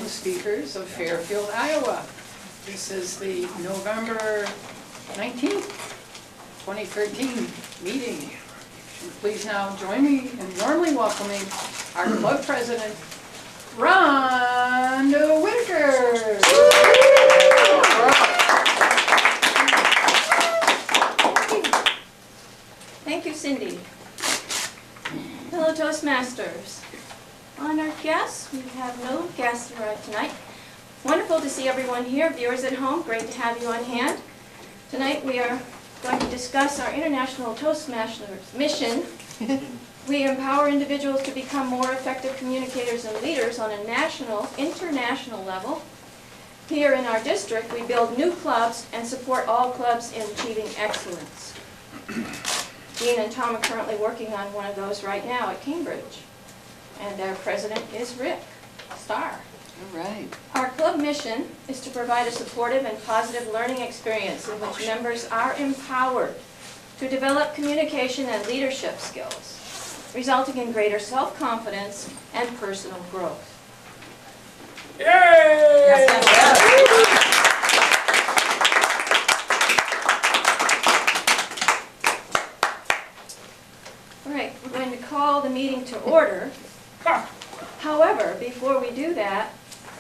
speakers of Fairfield, Iowa. This is the November 19th, 2013 meeting. Please now join me in warmly welcoming our club president, Rhonda Whitaker. Thank you, Cindy. Hello, Toastmasters. Honored guests, we have no guests tonight. Wonderful to see everyone here. Viewers at home, great to have you on hand. Tonight we are going to discuss our International Toastmasters mission. We empower individuals to become more effective communicators and leaders on a national, international level. Here in our district, we build new clubs and support all clubs in achieving excellence. Dean and Tom are currently working on one of those right now at Cambridge. And our president is Rick Starr. All right. Our club mission is to provide a supportive and positive learning experience in which members are empowered to develop communication and leadership skills, resulting in greater self-confidence and personal growth. Yay! Yes, All right, we're going to call the meeting to order. However, before we do that,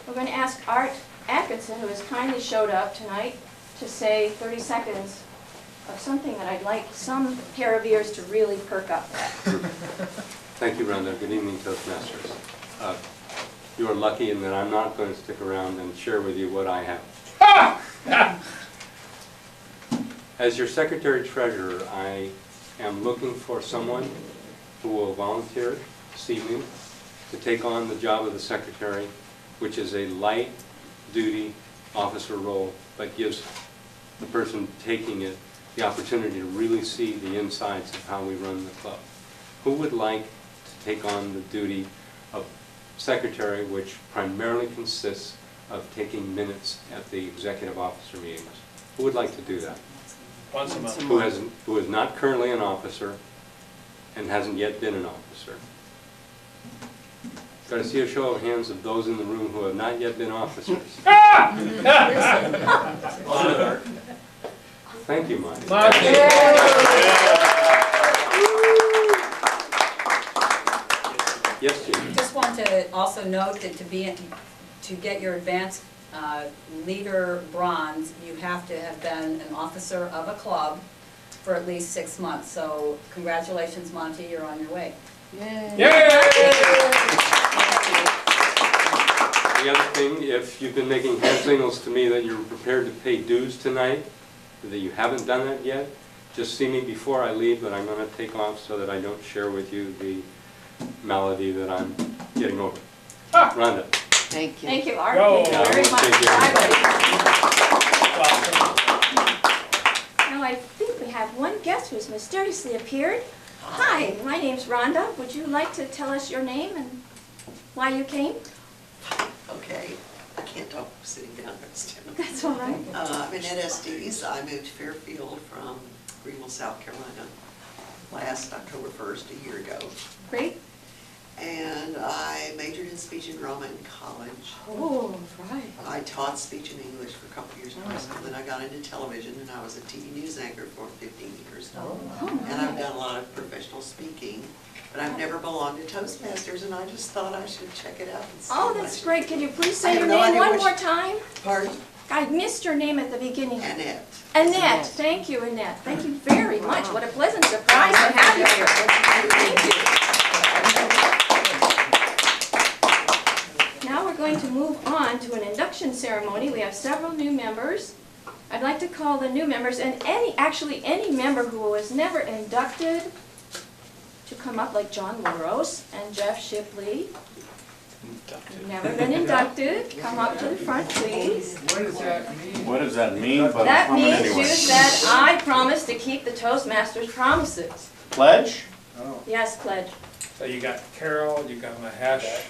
we're going to ask Art Atkinson, who has kindly showed up tonight, to say 30 seconds of something that I'd like some pair of ears to really perk up at. Thank you, Rhonda. Good evening, Toastmasters. You are lucky in that I'm not going to stick around and share with you what I have. As your Secretary-Treasurer, I am looking for someone who will volunteer this evening to take on the job of the Secretary, which is a light-duty officer role, but gives the person taking it the opportunity to really see the insides of how we run the club. Who would like to take on the duty of Secretary, which primarily consists of taking minutes at the executive officer meetings? Who would like to do that? Once a month. Who is not currently an officer and hasn't yet been an officer? Got to see a show of hands of those in the room who have not yet been officers. Thank you, Monty. Yes, Jim. Just want to also note that to get your advanced leader bronze, you have to have been an officer of a club for at least 6 months. So congratulations, Monty, you're on your way. Yay. Yay! The other thing, if you've been making hand signals to me that you're prepared to pay dues tonight, that you haven't done that yet, just see me before I leave, but I'm going to take off so that I don't share with you the malady that I'm getting over. Rhonda. Thank you. Thank you, Art. Go. Thank you very much. Thank you. Bye, buddy. Now I think we have one guest who's mysteriously appeared. Hi, my name's Rhonda. Would you like to tell us your name and why you came? Okay, I can't talk sitting down next to him. That's all right. I'm in Estes. I moved to Fairfield from Greenville, South Carolina last October 1st, a year ago. Great. And I majored in speech and drama in college. Oh, right. I taught speech and English for a couple of years in high school. Then I got into television and I was a TV news anchor for 15 years. And I've done a lot of professional speaking. But I've never belonged to Toastmasters, and I just thought I should check it out and see. Oh, that's great. Can you please say I your have no name idea one which- more time? Pardon? I missed your name at the beginning. Annette. Annette. Thank you, Annette. Thank you very much. What a pleasant surprise to have you here. Thank you. Now we're going to move on to an induction ceremony. We have several new members. I'd like to call the new members, and any member who was never inducted, to come up, like John LaRose and Jeff Shipley. You've never been inducted. Come up to the front, please. What does that mean? What does that mean? But That I'm coming means anyway. that I promise to keep the Toastmasters promises. Pledge? Yes, pledge. So you got Carol, you got Mahesh.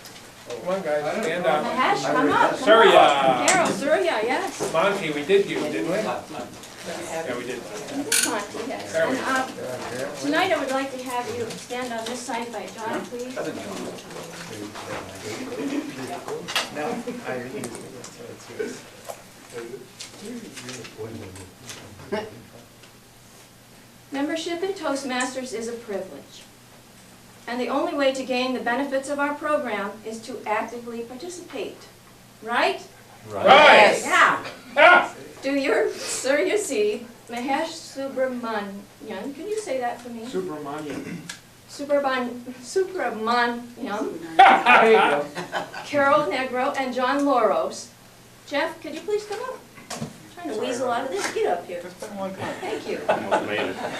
Come on, guys, stand up. Mahesh, come up. Come Surya. up. Carol, Surya, yes. Monty, we did you, didn't we? Yeah, we did. Monty, yes. There we And, tonight I would like to have you stand on this side by John, please. Membership in Toastmasters is a privilege. And the only way to gain the benefits of our program is to actively participate. Right? Right! Yeah. Ah! Do your Surya seed, Mahesh Subramanian, can you say that for me? Subramanian. Subramanian, There you go. Carol Negro, and John Loros. Jeff, could you please come up? I'm trying to weasel out of this. Get up here. Thank you.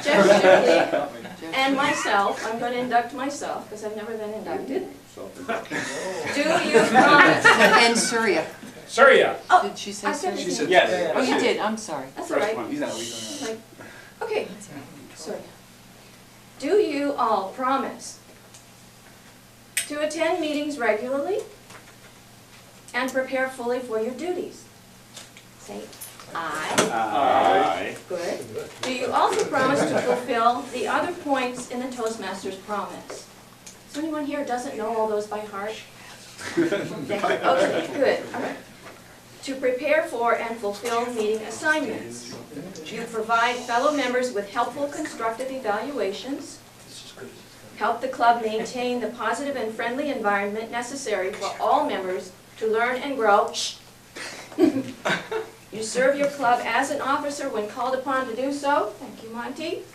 Jeff Shirley and myself, I'm going to induct myself because I've never been inducted. Do you promise? And Surya. Surya. Did she say I said Surya? it again. Yes. Oh, you did, I'm sorry. That's all right. He's not weak on Like, okay, sorry. Do you all promise to attend meetings regularly and prepare fully for your duties? Say aye. Aye. Good. Do you also promise to fulfill the other points in the Toastmasters promise? Is there anyone here who doesn't know all those by heart? Okay, good. All right. To prepare for and fulfill meeting assignments. You provide fellow members with helpful constructive evaluations. Help the club maintain the positive and friendly environment necessary for all members to learn and grow. You serve your club as an officer when called upon to do so. Thank you, Monty.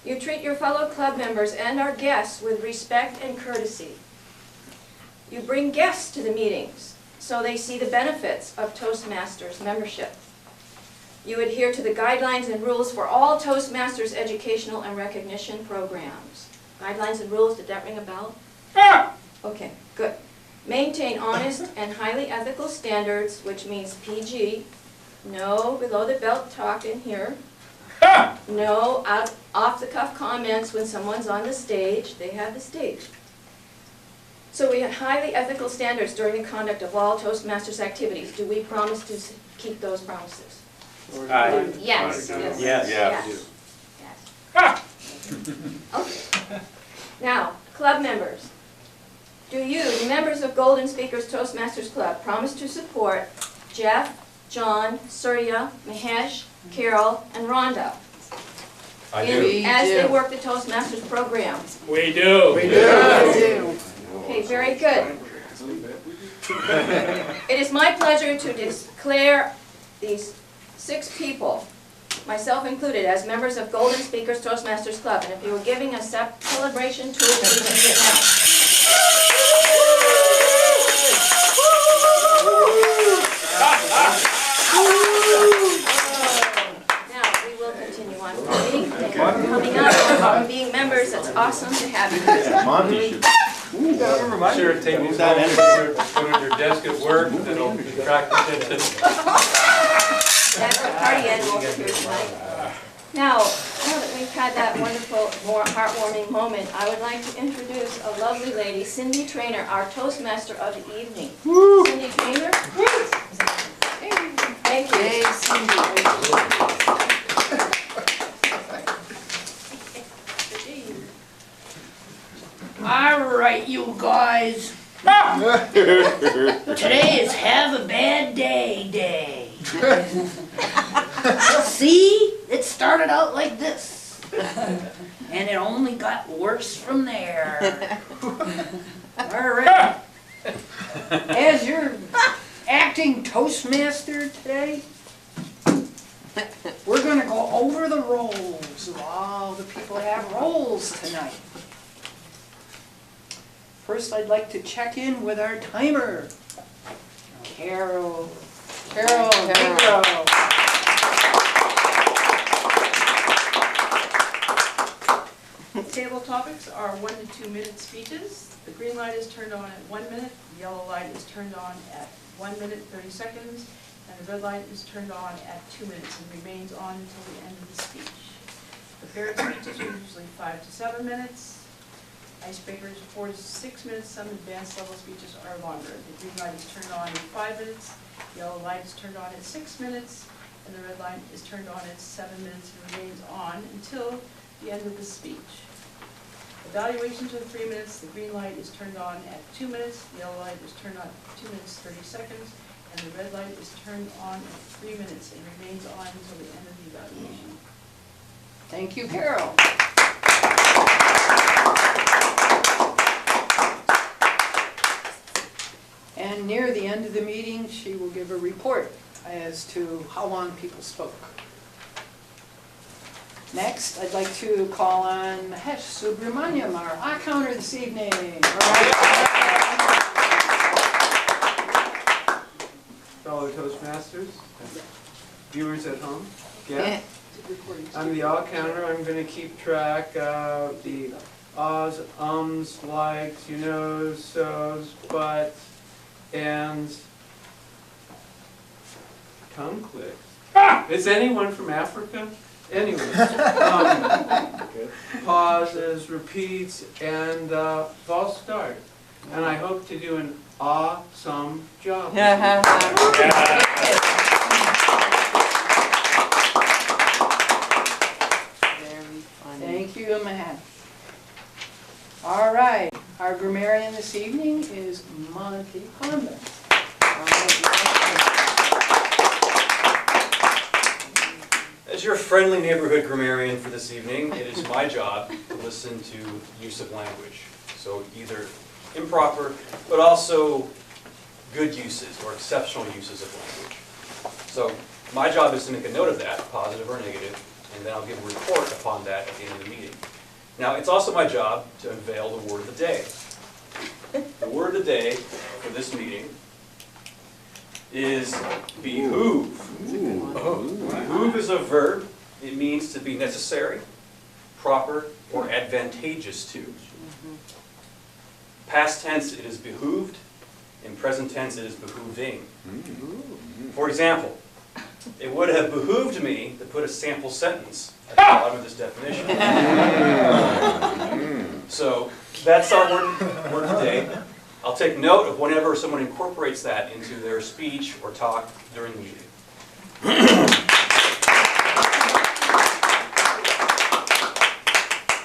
You treat your fellow club members and our guests with respect and courtesy. You bring guests to the meetings so they see the benefits of Toastmasters membership. You adhere to the guidelines and rules for all Toastmasters educational and recognition programs. Guidelines and rules, did that ring a bell? Ah! Okay, good. Maintain honest and highly ethical standards, which means PG. No below-the-belt talk in here. Ah! No off-the-cuff comments when someone's on the stage. They have the stage. So we have highly ethical standards during the conduct of all Toastmasters activities. Do we promise to keep those promises? Aye. Yes. Yes. Yes. Yes. Yes. Ah! Okay. Now, club members. Do you, the members of Golden Speakers Toastmasters Club, promise to support Jeff, John, Surya, Mahesh, Carol, and Rhonda I do. as they work the Toastmasters program? We do. We do. Okay, very good. It is my pleasure to declare these 6 people, myself included, as members of Golden Speakers Toastmasters Club. And if you were giving a celebration tour, please do it now. Now, we will continue on voting. Thank you for coming up and being members. It's awesome to have you. Monty should. Sure, take these home, put on your desk at work, and it'll attract attention. That's the party animal here tonight. Now that we've had that wonderful, more heartwarming moment, I would like to introduce a lovely lady, Cindy Traynor, our Toastmaster of the evening. Cindy Traynor. Thank you. Hey, Cindy. All right, you guys. Today is have a bad day. See, it started out like this, and it only got worse from there. All right. As your acting Toastmaster today, we're gonna go over the roles of all the people that have roles tonight. First, I'd like to check in with our timer. Carol. Carol. Table topics are 1 to 2 minute speeches. The green light is turned on at 1 minute, the yellow light is turned on at 1 minute 30 seconds, and the red light is turned on at 2 minutes and remains on until the end of the speech. Prepared speeches are usually 5 to 7 minutes. Icebreakers 4 to 6 minutes. Some advanced level speeches are longer. The green light is turned on in 5 minutes, the yellow light is turned on at 6 minutes, and the red light is turned on at 7 minutes and remains on until the end of the speech. Evaluations are 3 minutes, the green light is turned on at 2 minutes, the yellow light is turned on at 2 minutes 30 seconds, and the red light is turned on at 3 minutes and remains on until the end of the evaluation. Thank you, Carol. And near the end of the meeting, she will give a report as to how long people spoke. Next, I'd like to call on Mahesh Subramaniam, our eye-counter this evening. Fellow Toastmasters, viewers at home, guests. I'm the all counter. I'm going to keep track of the ahs, ums, likes, you knows, so's, buts, ands, tongue clicks. Is anyone from Africa? Anyway, pauses, repeats, and false start. And I hope to do an awesome job. Very funny. Thank you, Mahesh. All right, our grammarian this evening is Monty Condon. As your friendly neighborhood grammarian for this evening, it is my job to listen to use of language. So either improper, but also good uses or exceptional uses of language. So my job is to make a note of that, positive or negative, and then I'll give a report upon that at the end of the meeting. Now, it's also my job to unveil the word of the day. The word of the day for this meeting is behoove. Behoove is a verb. It means to be necessary, proper, or advantageous to. Past tense, it is behooved. In present tense, it is behooving. For example, it would have behooved me to put a sample sentence at the bottom of this definition. So that's our word today. I'll take note of whenever someone incorporates that into their speech or talk during the meeting.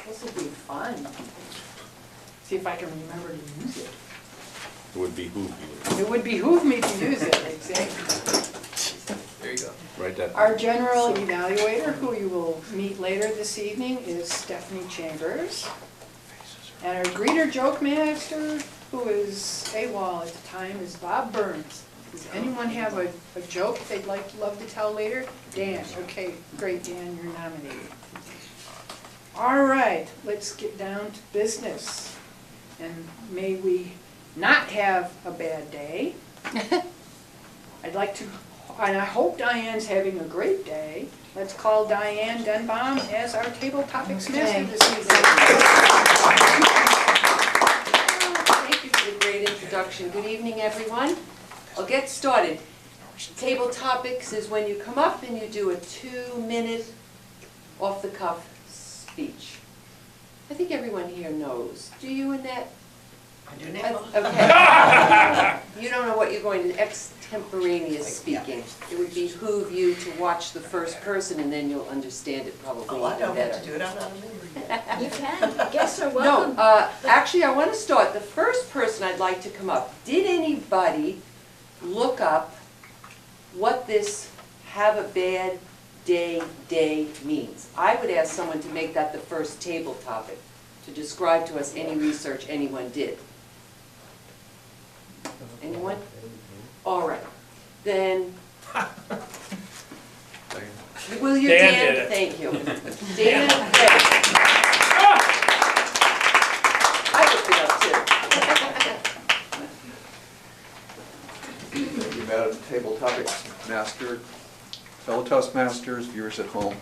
This will be fun. See if I can remember to use it. It would behoove you. It would behoove me to use it, exactly. There you go. Write that. Our general evaluator, who you will meet later this evening, is Stephanie Chambers. And our greeter joke master, who is AWOL at the time, is Bob Burns. Does anyone have a joke they'd love to tell later? Dan. Okay, great, Dan, you're nominated. All right, let's get down to business. And may we not have a bad day. I'd like to, and I hope Diane's having a great day. Let's call Diane Denbaum as our table topics master this evening. Thank you for the great introduction. Good evening, everyone. I'll get started. Table topics is when you come up and you do a 2-minute off-the-cuff speech. I think everyone here knows. Do you, Annette? I do now. Okay. You don't know what you're going to, extemporaneous speaking. It would behoove you to watch the first person and then you'll understand it probably Oh, I even don't better. have to do it, I'm not a member. You can. Guests are No, welcome. actually I want to start. The first person I'd like to come up. Did anybody look up what this have a bad day means? I would ask someone to make that the first table topic, to describe to us any research anyone did. Anyone? All right. Then, will you, Dan Dan? did it. Thank you. Dan, I looked it up too. Thank you, Madam Table Topics Master, fellow Toastmasters, viewers at home.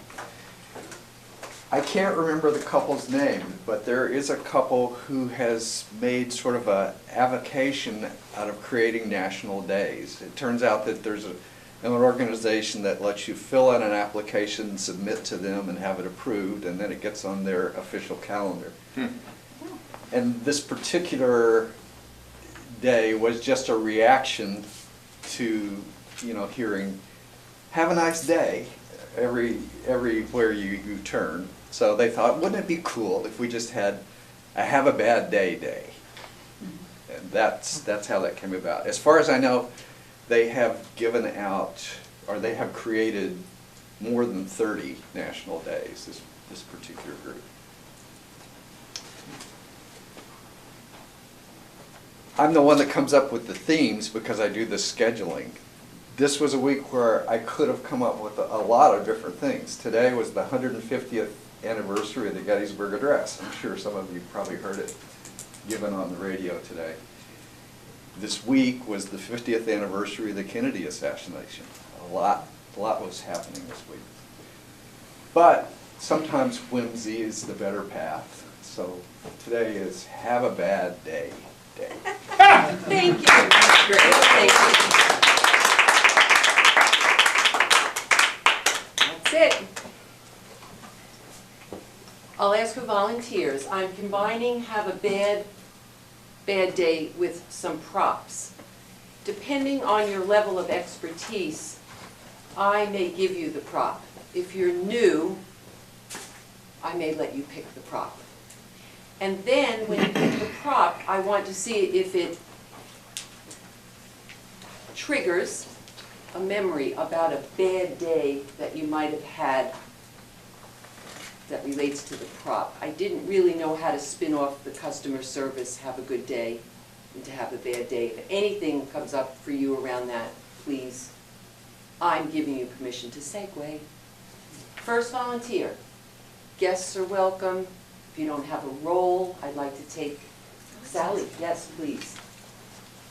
I can't remember the couple's name, but there is a couple who has made sort of a avocation out of creating national days. It turns out that there's an organization that lets you fill out an application, submit to them, and have it approved, and then it gets on their official calendar. And this particular day was just a reaction to, hearing have a nice day everywhere you turn. So they thought, wouldn't it be cool if we just had a have a bad day day? And that's how that came about. As far as I know, they have given out, or they have created more than 30 national days, this particular group. I'm the one that comes up with the themes because I do the scheduling. This was a week where I could have come up with a lot of different things. Today was the 150th anniversary of the Gettysburg Address. I'm sure some of you probably heard it given on the radio today. This week was the 50th anniversary of the Kennedy assassination. A lot was happening this week. But sometimes whimsy is the better path. So today is have a bad day day. Thank you. Great. Thank you. That's it. I'll ask for volunteers. I'm combining have a bad day with some props. Depending on your level of expertise, I may give you the prop. If you're new, I may let you pick the prop. And then when you pick the prop, I want to see if it triggers a memory about a bad day that you might have had that relates to the prop. I didn't really know how to spin off the customer service, have a good day, into have a bad day. If anything comes up for you around that, please, I'm giving you permission to segue. First volunteer. Guests are welcome. If you don't have a role, I'd like to take Sally. Yes, please.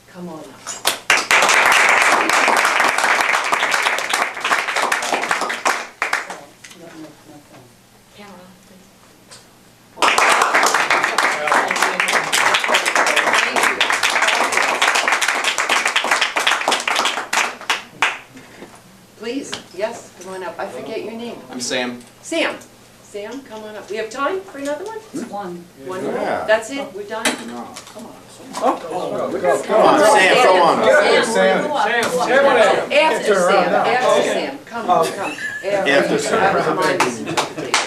Come on up. Camera, please. Please, yes, come on up. I forget your name. I'm Sam. Sam. Sam, come on up. We have time for another one? One. One more? Yeah. That's it? We're done? No. Come on. Come on, Sam, come on. Sam. After Sam, after Sam. Come, come. After Sam.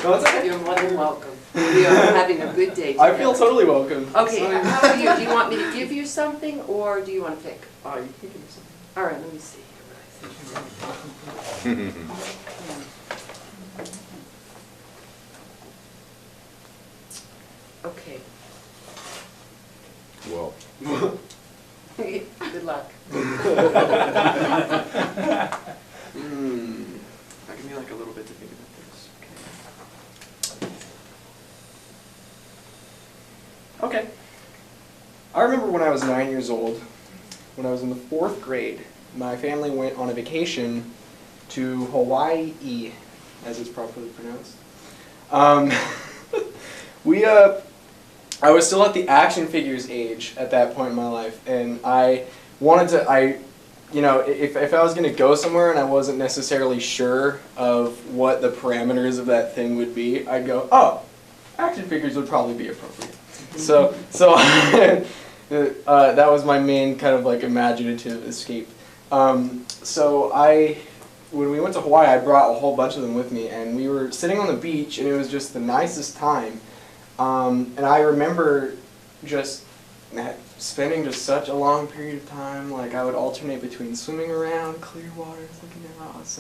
Come on. You're more than welcome. We are having a good day together. I feel totally welcome. Okay, how about you? Do you want me to give you something, or do you want to pick? You can give me something. All right, let me see. Okay. Well. Good luck. I'll give me like a little bit to think about this. Okay. I remember when I was 9 years old, when I was in the 4th grade, my family went on a vacation to Hawaii, as it's properly pronounced. I was still at the action figures age at that point in my life, and I wanted to, if I was going to go somewhere and I wasn't necessarily sure of what the parameters of that thing would be, I'd go, oh, action figures would probably be appropriate. So that was my main kind of like imaginative escape. When we went to Hawaii, I brought a whole bunch of them with me, and we were sitting on the beach, and it was just the nicest time. And I remember just spending just such a long period of time. Like, I would alternate between swimming around clear waters, looking at rocks,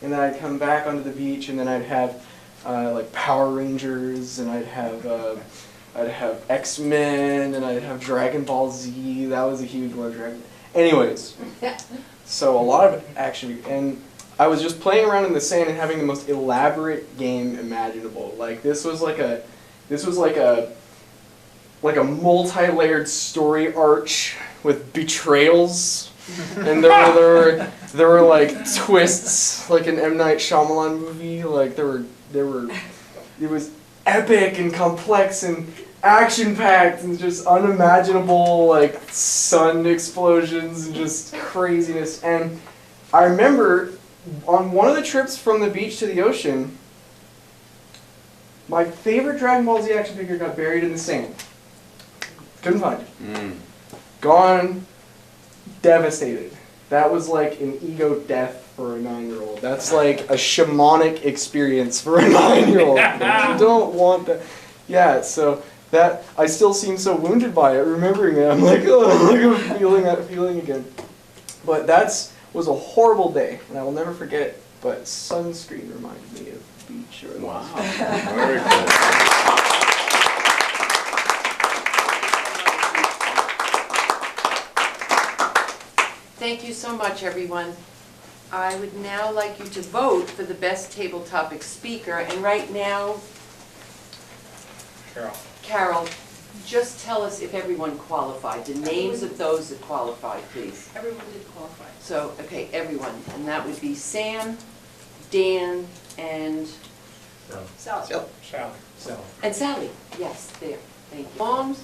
and then I'd come back onto the beach, and then I'd have like Power Rangers, and I'd have X-Men, and I'd have Dragon Ball Z. That was a huge one. Anyways, so a lot of action, and I was just playing around in the sand and having the most elaborate game imaginable. Like, this was like a multi-layered story arch with betrayals, and there were like twists, like an M. Night Shyamalan movie. Like it was epic and complex and action-packed and just unimaginable, like sun explosions and just craziness. And I remember on one of the trips from the beach to the ocean, my favorite Dragon Ball Z action figure got buried in the sand. Couldn't find it. Gone, devastated. That was like an ego death for a 9-year-old. That's like a shamanic experience for a 9-year-old. You don't want that. Yeah, so that, I still seem so wounded by it, remembering it. I'm like, oh, I'm feeling that feeling again. But was a horrible day, and I will never forget it. But sunscreen reminded me of the beach. Wow. Very cool. Thank you so much, everyone. I would now like you to vote for the best table topic speaker, and right now, Carol, just tell us if everyone qualified, the names of those that qualified, please. Everyone did qualify. So, okay, everyone, and that would be Sam, Dan, and Sally. And Sally, yes, there, thank you. Moms,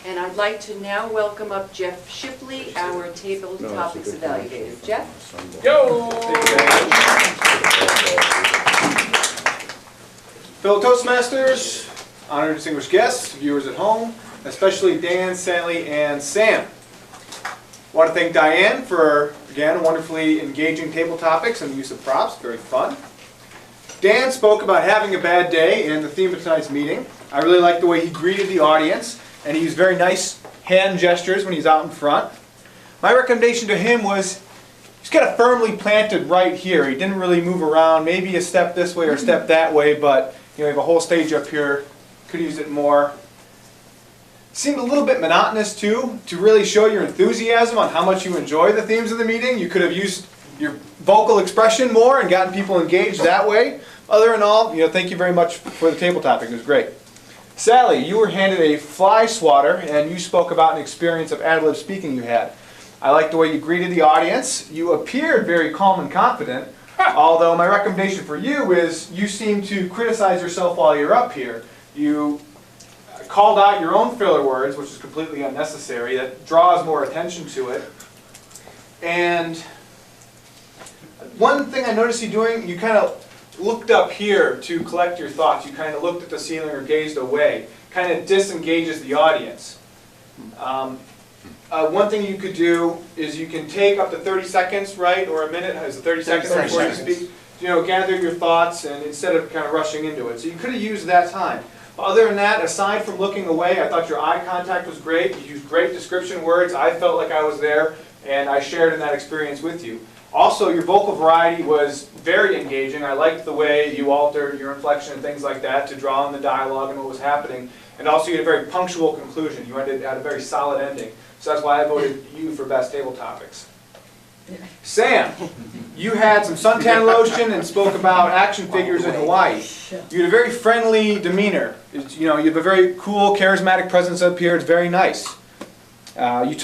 and I'd like to now welcome up Jeff Shipley, our table topics evaluator. Jeff? Yo! Fellow Toastmasters, honored distinguished guests, viewers at home, especially Dan, Sally, and Sam. I want to thank Diane for, again, wonderfully engaging table topics and the use of props, very fun. Dan spoke about having a bad day and the theme of tonight's meeting. I really liked the way he greeted the audience, and he used very nice hand gestures when he's out in front. My recommendation to him was, he's got it firmly planted right here. He didn't really move around, maybe a step this way or a step that way, but you have a whole stage up here, could use it more. Seemed a little bit monotonous too, to really show your enthusiasm on how much you enjoy the themes of the meeting. You could have used your vocal expression more and gotten people engaged that way. Other than all, thank you very much for the table topic, it was great. Sally, you were handed a fly swatter and you spoke about an experience of ad-lib speaking you had. I liked the way you greeted the audience. You appeared very calm and confident, although my recommendation for you is you seem to criticize yourself while you're up here. You called out your own filler words, which is completely unnecessary. That draws more attention to it. And one thing I noticed you doing, you kind of looked up here to collect your thoughts. You kind of looked at the ceiling or gazed away. Kind of disengages the audience. One thing you could do is you can take up to 30 seconds, right, or a minute, is it 30 seconds before you speak? Gather your thoughts and instead of kind of rushing into it. So you could have used that time. Other than that, aside from looking away, I thought your eye contact was great. You used great description words. I felt like I was there, and I shared in that experience with you. Also, your vocal variety was very engaging. I liked the way you altered your inflection and things like that to draw in the dialogue and what was happening. And also, you had a very punctual conclusion. You ended at a very solid ending. So that's why I voted you for best table topics. Sam, you had some suntan lotion and spoke about action figures in Hawaii. You had a very friendly demeanor. You have a very cool, charismatic presence up here. It's very nice. You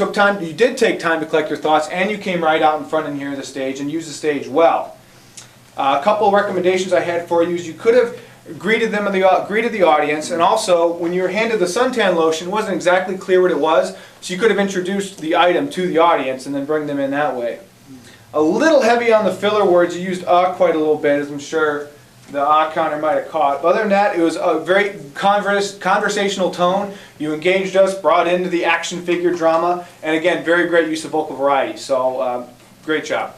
did take time to collect your thoughts, and you came right out in front in here of the stage and used the stage well. A couple of recommendations I had for you is you could have greeted the audience, and also when you were handed the suntan lotion, it wasn't exactly clear what it was, so you could have introduced the item to the audience and then bring them in that way. A little heavy on the filler words. You used quite a little bit, as I'm sure the counter might have caught. But other than that, it was a very conversational tone. You engaged us, brought into the action figure drama, and again, very great use of vocal variety. So, great job.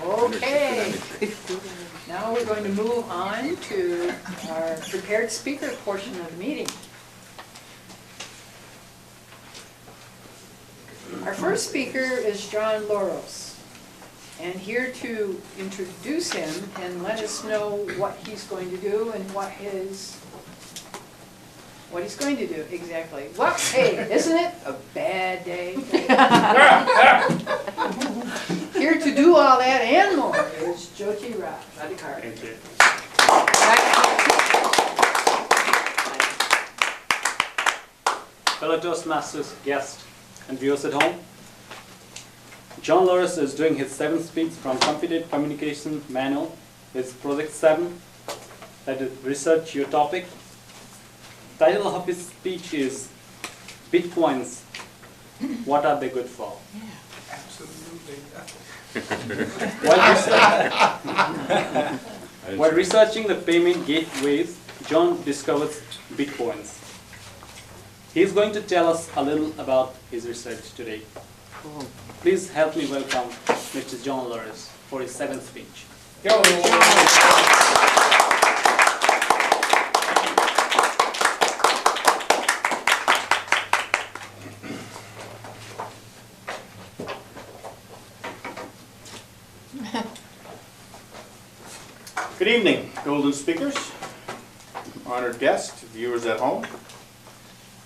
Okay. Now we're going to move on to our prepared speaker portion of the meeting. Our first speaker is John Loros, and here to introduce him and let us know what he's going to do and what he's going to do exactly. Well, hey, isn't it a bad day? Here to do all that and more is Jyoti Radhikar. Thank you. Fellow Toastmasters, guests, and viewers at home, John Loris is doing his 7th speech from Confident Communication Manual. It's Project 7, that is Research Your Topic. Title of his speech is Bitcoins, what are they good for? Yeah, absolutely. While researching the payment gateways John discovers Bitcoins. He's going to tell us a little about his research today. Please help me welcome Mr. John Loris for his 7th speech. Go, Good evening, golden speakers, honored guests, viewers at home.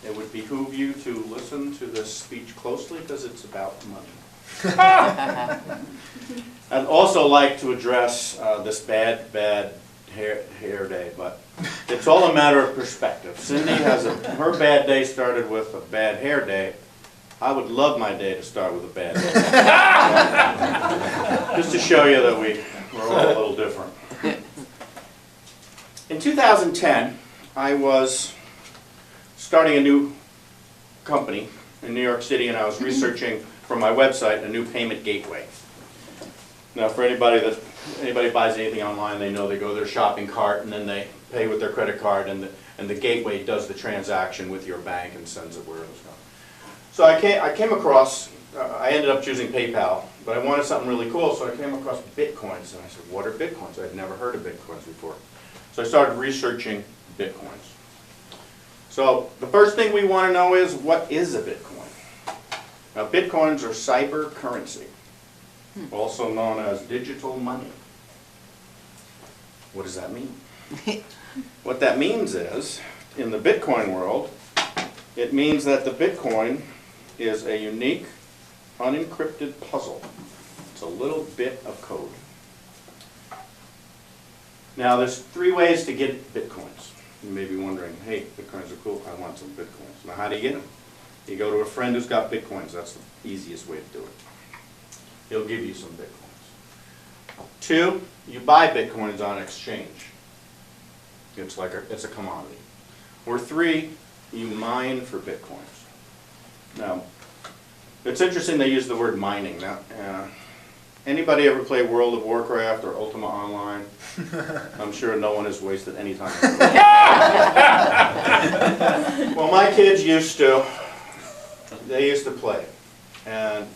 It would behoove you to listen to this speech closely because it's about money. I'd also like to address this bad hair day, but it's all a matter of perspective. Cindy has her bad day started with a bad hair day. I would love my day to start with a bad day. Just to show you that we're all a little different. In 2010, I was starting a new company in New York City, and I was researching for my website a new payment gateway. Now, for anybody buys anything online, they know they go to their shopping cart and then they pay with their credit card, and the gateway does the transaction with your bank and sends it where it's going. So I came across, I ended up choosing PayPal, but I wanted something really cool, so I came across Bitcoins, and I said, what are Bitcoins? I'd never heard of Bitcoins before. So I started researching Bitcoins. So the first thing we want to know is, what is a Bitcoin? Now, Bitcoins are cyber currency, also known as digital money. What does that mean? What that means is, in the Bitcoin world, it means that the Bitcoin is a unique, unencrypted puzzle. It's a little bit of code. Now, there's 3 ways to get Bitcoins. You may be wondering, hey, Bitcoins are cool, I want some Bitcoins. Now, how do you get them? You go to a friend who's got Bitcoins. That's the easiest way to do it. He'll give you some Bitcoins. 2, you buy Bitcoins on exchange. It's a commodity. Or 3, you mine for Bitcoins. Now, it's interesting they use the word mining. Now, anybody ever play World of Warcraft or Ultima Online? I'm sure no one has wasted any time. Well, my kids used to. They used to play. And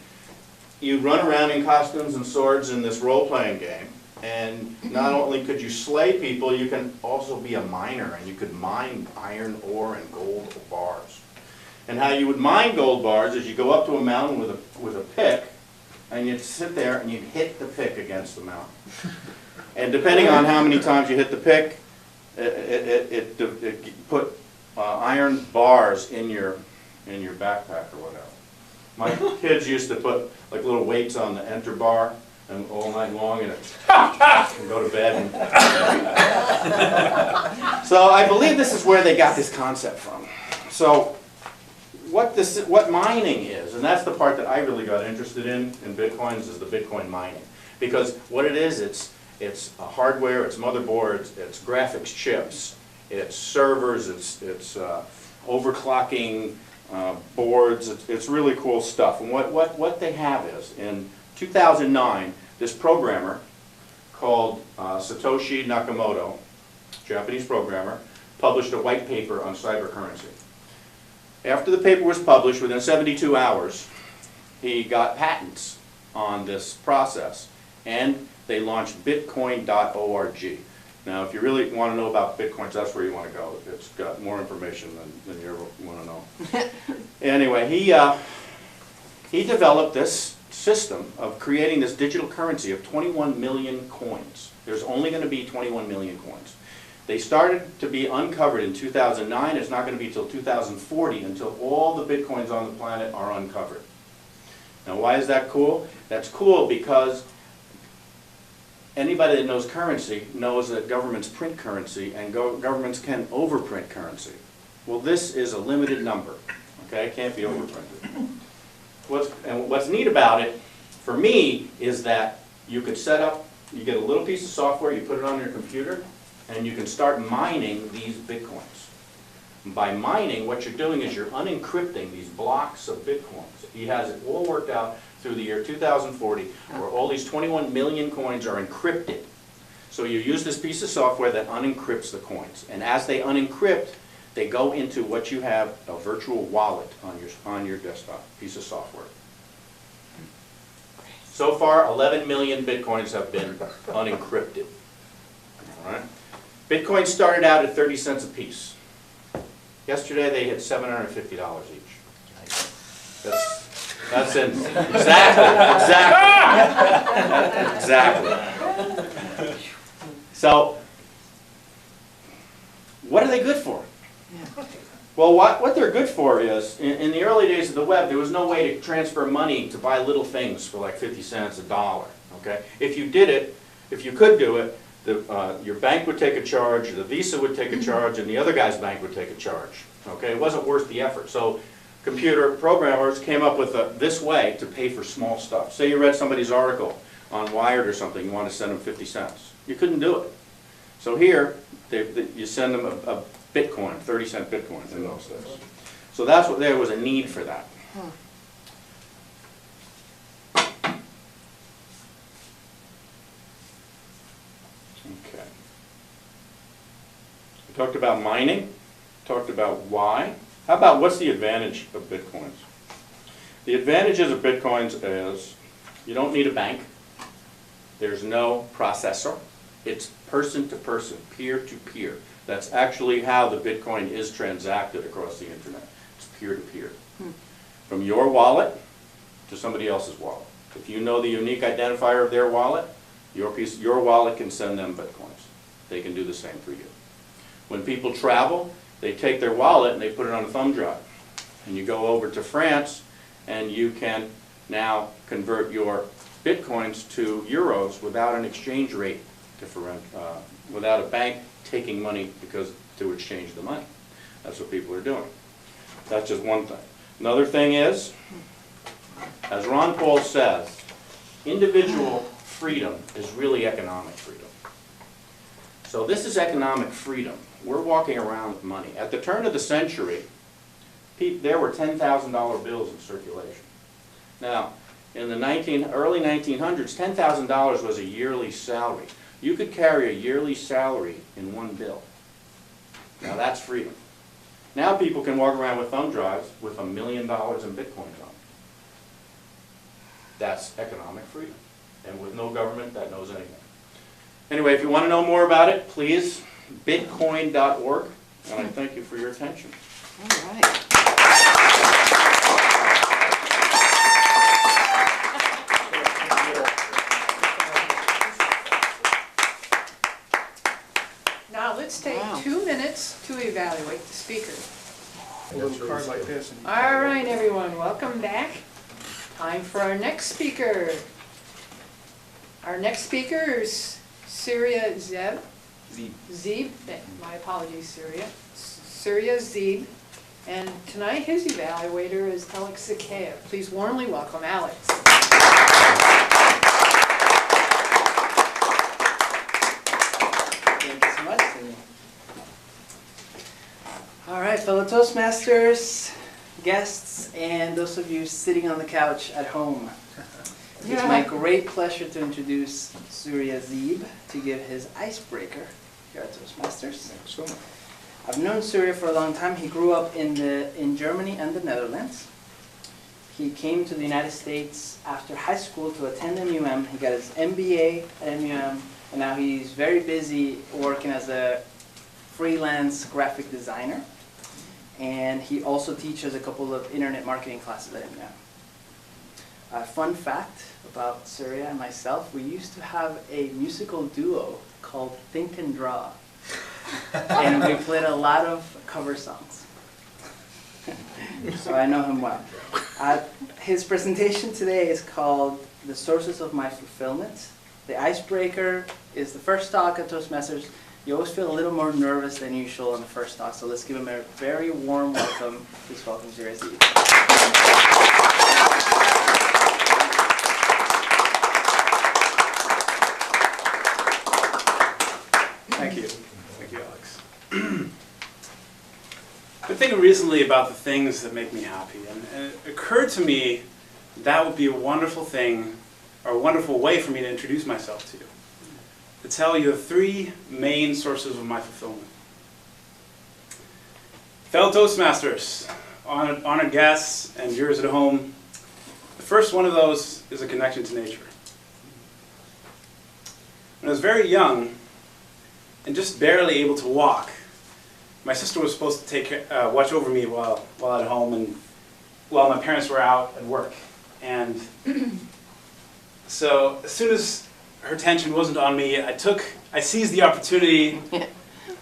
you'd run around in costumes and swords in this role-playing game. And not only could you slay people, you can also be a miner, and you could mine iron ore and gold bars. And how you would mine gold bars is you go up to a mountain with a pick, and you'd sit there and you'd hit the pick against the mountain. And depending on how many times you hit the pick, it put iron bars in your backpack or whatever. My kids used to put like little weights on the enter bar and all night long and go to bed. So I believe this is where they got this concept from. So what mining is, and that's the part that I really got interested in Bitcoins, is the Bitcoin mining. Because what it is, it's hardware, it's motherboards, it's graphics chips, it's servers, it's overclocking boards. It's really cool stuff. And what they have is, in 2009, this programmer called Satoshi Nakamoto, Japanese programmer, published a white paper on cyber currency. After the paper was published, within 72 hours, he got patents on this process, and they launched Bitcoin.org. Now, if you really want to know about Bitcoins, that's where you want to go. It's got more information than you ever want to know. Anyway, he developed this system of creating this digital currency of 21 million coins. There's only going to be 21 million coins. They started to be uncovered in 2009. It's not going to be until 2040 until all the Bitcoins on the planet are uncovered. Now, why is that cool? That's cool because anybody that knows currency knows that governments print currency, and governments can overprint currency. Well, this is a limited number. Okay, it can't be overprinted. What's neat about it, for me, is that you could set up, you get a little piece of software, you put it on your computer, and you can start mining these Bitcoins. And by mining, what you're doing is you're unencrypting these blocks of Bitcoins. He has it all worked out through the year 2040, where all these 21 million coins are encrypted. So you use this piece of software that unencrypts the coins. And as they unencrypt, they go into what you have, a virtual wallet on your desktop, piece of software. So far, 11 million Bitcoins have been unencrypted. All right? Bitcoin started out at 30 cents a piece. Yesterday, they hit $750 each. That's it. Exactly. So, what are they good for? Well, what they're good for is, in the early days of the web, there was no way to transfer money to buy little things for like 50 cents, $1, okay? If you did it, if you could do it, your bank would take a charge, the Visa would take a charge, and the other guy's bank would take a charge, okay? It wasn't worth the effort. So computer programmers came up with this way to pay for small stuff. Say you read somebody's article on Wired or something, you want to send them 50 cents. You couldn't do it. So here, you send them a Bitcoin, 30-cent Bitcoins in those days. So that's what, there was a need for that. Okay. We talked about mining, talked about why. How about what's the advantage of Bitcoins? The advantages of Bitcoins is you don't need a bank. There's no processor. It's person to person, peer to peer. That's actually how the Bitcoin is transacted across the internet. It's peer to peer. From your wallet to somebody else's wallet. If you know the unique identifier of their wallet, your wallet can send them Bitcoins. They can do the same for you. When people travel, they take their wallet and they put it on a thumb drive. And you go over to France and you can now convert your Bitcoins to euros without an exchange rate different, without a bank taking money to exchange the money. That's what people are doing. That's just one thing. Another thing is, as Ron Paul says, individual freedom is really economic freedom. So this is economic freedom. We're walking around with money. At the turn of the century, there were $10,000 bills in circulation. Now, in the early 1900s, $10,000 was a yearly salary. You could carry a yearly salary in one bill. Now that's freedom. Now people can walk around with thumb drives with $1 million in Bitcoins on them. That's economic freedom. And with no government that knows anything. Anyway, if you want to know more about it, please, bitcoin.org. And I thank you for your attention. All right. Now let's take 2 minutes to evaluate the speaker. A little card like this. All right, everyone, welcome back. Time for our next speaker. Our next speaker is Surya Zeeb. Zeeb. My apologies, Surya. Surya Zeeb. And tonight his evaluator is Alex Zakea. Please warmly welcome Alex. Thank you so much, Cindy. All right, fellow Toastmasters, guests, and those of you sitting on the couch at home. It's my great pleasure to introduce Surya Zeeb to give his icebreaker here at Toastmasters. I've known Surya for a long time. He grew up in Germany and the Netherlands. He came to the United States after high school to attend MUM. He got his MBA at MUM, and now he's very busy working as a freelance graphic designer. And he also teaches a couple of internet marketing classes at MUM. Fun fact about Surya and myself, we used to have a musical duo called Think and Draw. And we played a lot of cover songs. So I know him well. His presentation today is called The Sources of My Fulfillment. The icebreaker is the first talk at Toastmasters. You always feel a little more nervous than usual on the first talk, so let's give him a very warm welcome. Please welcome Surya Zeeb. Thank you. Thank you, Alex. I've been thinking recently about the things that make me happy, and it occurred to me that would be a wonderful thing, or a wonderful way for me to introduce myself to you. to tell you the three main sources of my fulfillment. Fellow Toastmasters, honored guests, and viewers at home, the first one of those is a connection to nature. When I was very young and just barely able to walk, my sister was supposed to watch over me while at home and while my parents were out at work. And so as soon as her attention wasn't on me, I seized the opportunity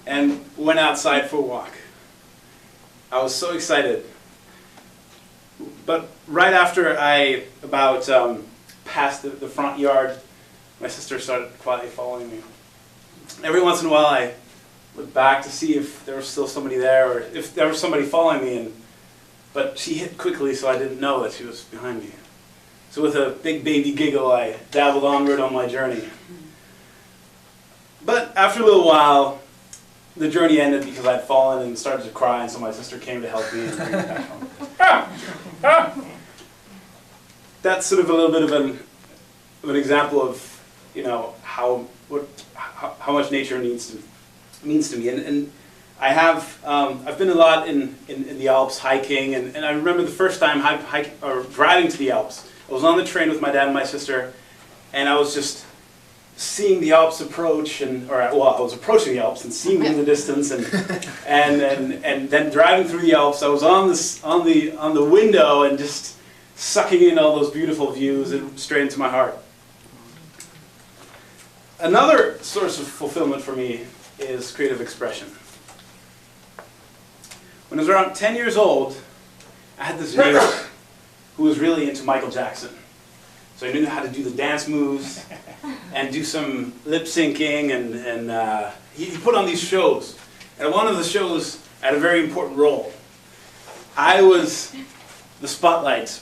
and went outside for a walk. I was so excited. But right after I passed the front yard, my sister started quietly following me. Every once in a while I looked back to see if there was still somebody there or if there was somebody following me, but she hid quickly so I didn't know that she was behind me. So with a big baby giggle, I dabbled onward on my journey. But after a little while, the journey ended because I'd fallen and started to cry, and so my sister came to help me and bring me back home. That's sort of a little bit of an example of, you know, how much nature means to me. And I've been a lot in the Alps hiking, and I remember the first time driving to the Alps. I was on the train with my dad and my sister, and I was just seeing the Alps approach, I was approaching the Alps and seeing them in the distance, and then driving through the Alps. I was on the window and just sucking in all those beautiful views and straight into my heart. Another source of fulfillment for me is creative expression. When I was around 10 years old, I had this neighbor who was really into Michael Jackson. So I knew how to do the dance moves and do some lip syncing, and he put on these shows. And one of the shows had a very important role. I was the spotlight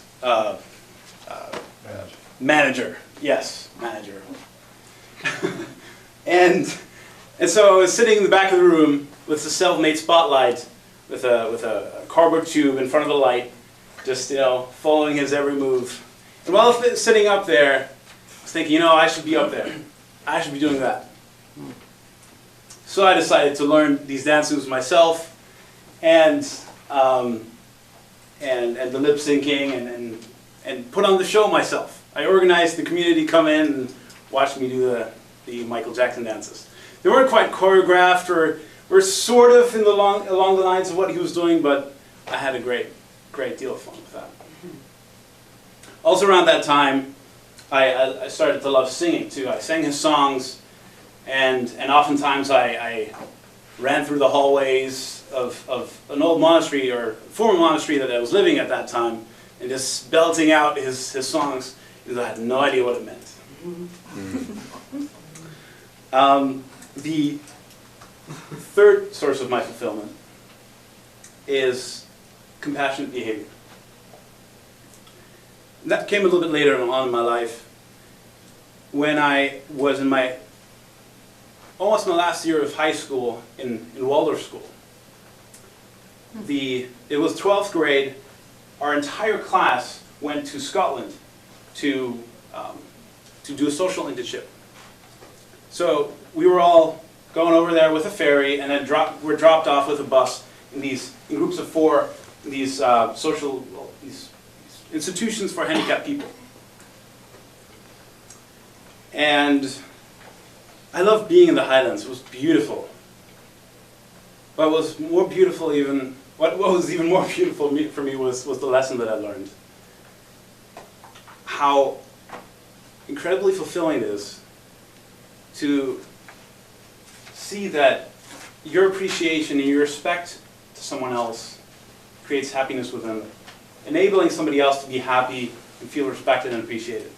manager. Yes, manager. and so I was sitting in the back of the room with the self-made spotlight with a cardboard tube in front of the light, just, you know, following his every move. And while I was sitting up there, I was thinking, you know, I should be up there. I should be doing that. So I decided to learn these dance moves myself, and the lip syncing, and put on the show myself. I organized the community to come in and watch me do the Michael Jackson dances. They weren't quite choreographed or sort of along the lines of what he was doing, but I had a great deal of fun with that. Also around that time, I started to love singing too. I sang his songs, and oftentimes I ran through the hallways of an old monastery or former monastery that I was living at that time, and just belting out his songs because I had no idea what it meant. The third source of my fulfillment is compassionate behavior. That came a little bit later on in my life, when I was in almost my last year of high school in Waldorf school. It was 12th grade. Our entire class went to Scotland to do a social internship. So we were all going over there with a ferry, and then we're dropped off with a bus in groups of 4, these institutions for handicapped people. And I loved being in the Highlands. It was beautiful. But what was even more beautiful for me was the lesson that I learned. How incredibly fulfilling it is to see that your appreciation and your respect to someone else creates happiness within them, enabling somebody else to be happy and feel respected and appreciated.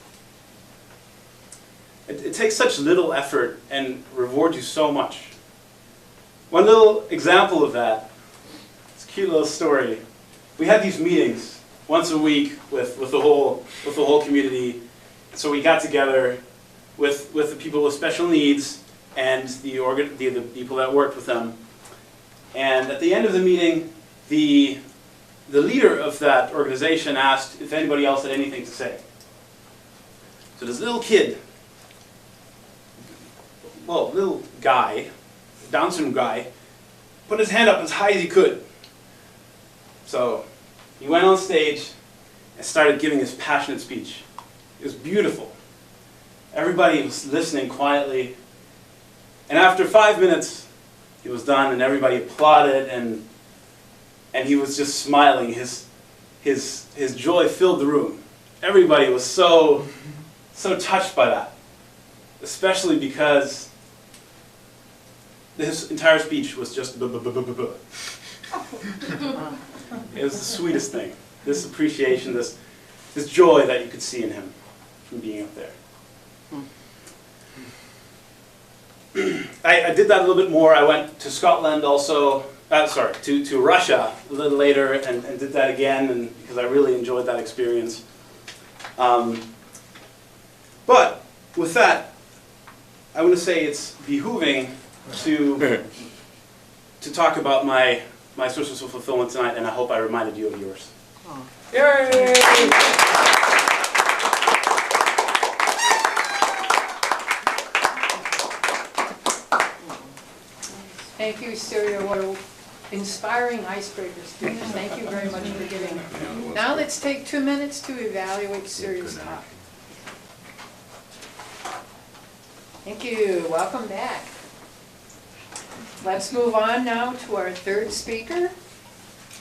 It takes such little effort and rewards you so much. One little example of that, it's a cute little story. We had these meetings once a week with the whole community. So we got together with the people with special needs and the people that worked with them. And at the end of the meeting, the leader of that organization asked if anybody else had anything to say. So this little kid little guy, Down syndrome guy, put his hand up as high as he could. So he went on stage and started giving his passionate speech. It was beautiful. Everybody was listening quietly. And after 5 minutes, it was done and everybody applauded and he was just smiling. His joy filled the room. Everybody was so touched by that. Especially because his entire speech was just buh, buh, buh, buh, buh, buh. It was the sweetest thing. This appreciation, this joy that you could see in him from being up there. I did that a little bit more. I went to Scotland also, to Russia a little later and did that again because I really enjoyed that experience. But with that, I want to say it's behooving to talk about my sources of fulfillment tonight, and I hope I reminded you of yours. Oh. Yay! Thank you, Syria. What inspiring icebreaker, students. Thank you very much for giving. Now let's take 2 minutes to evaluate Syria's talk. Thank you. Welcome back. Let's move on now to our third speaker,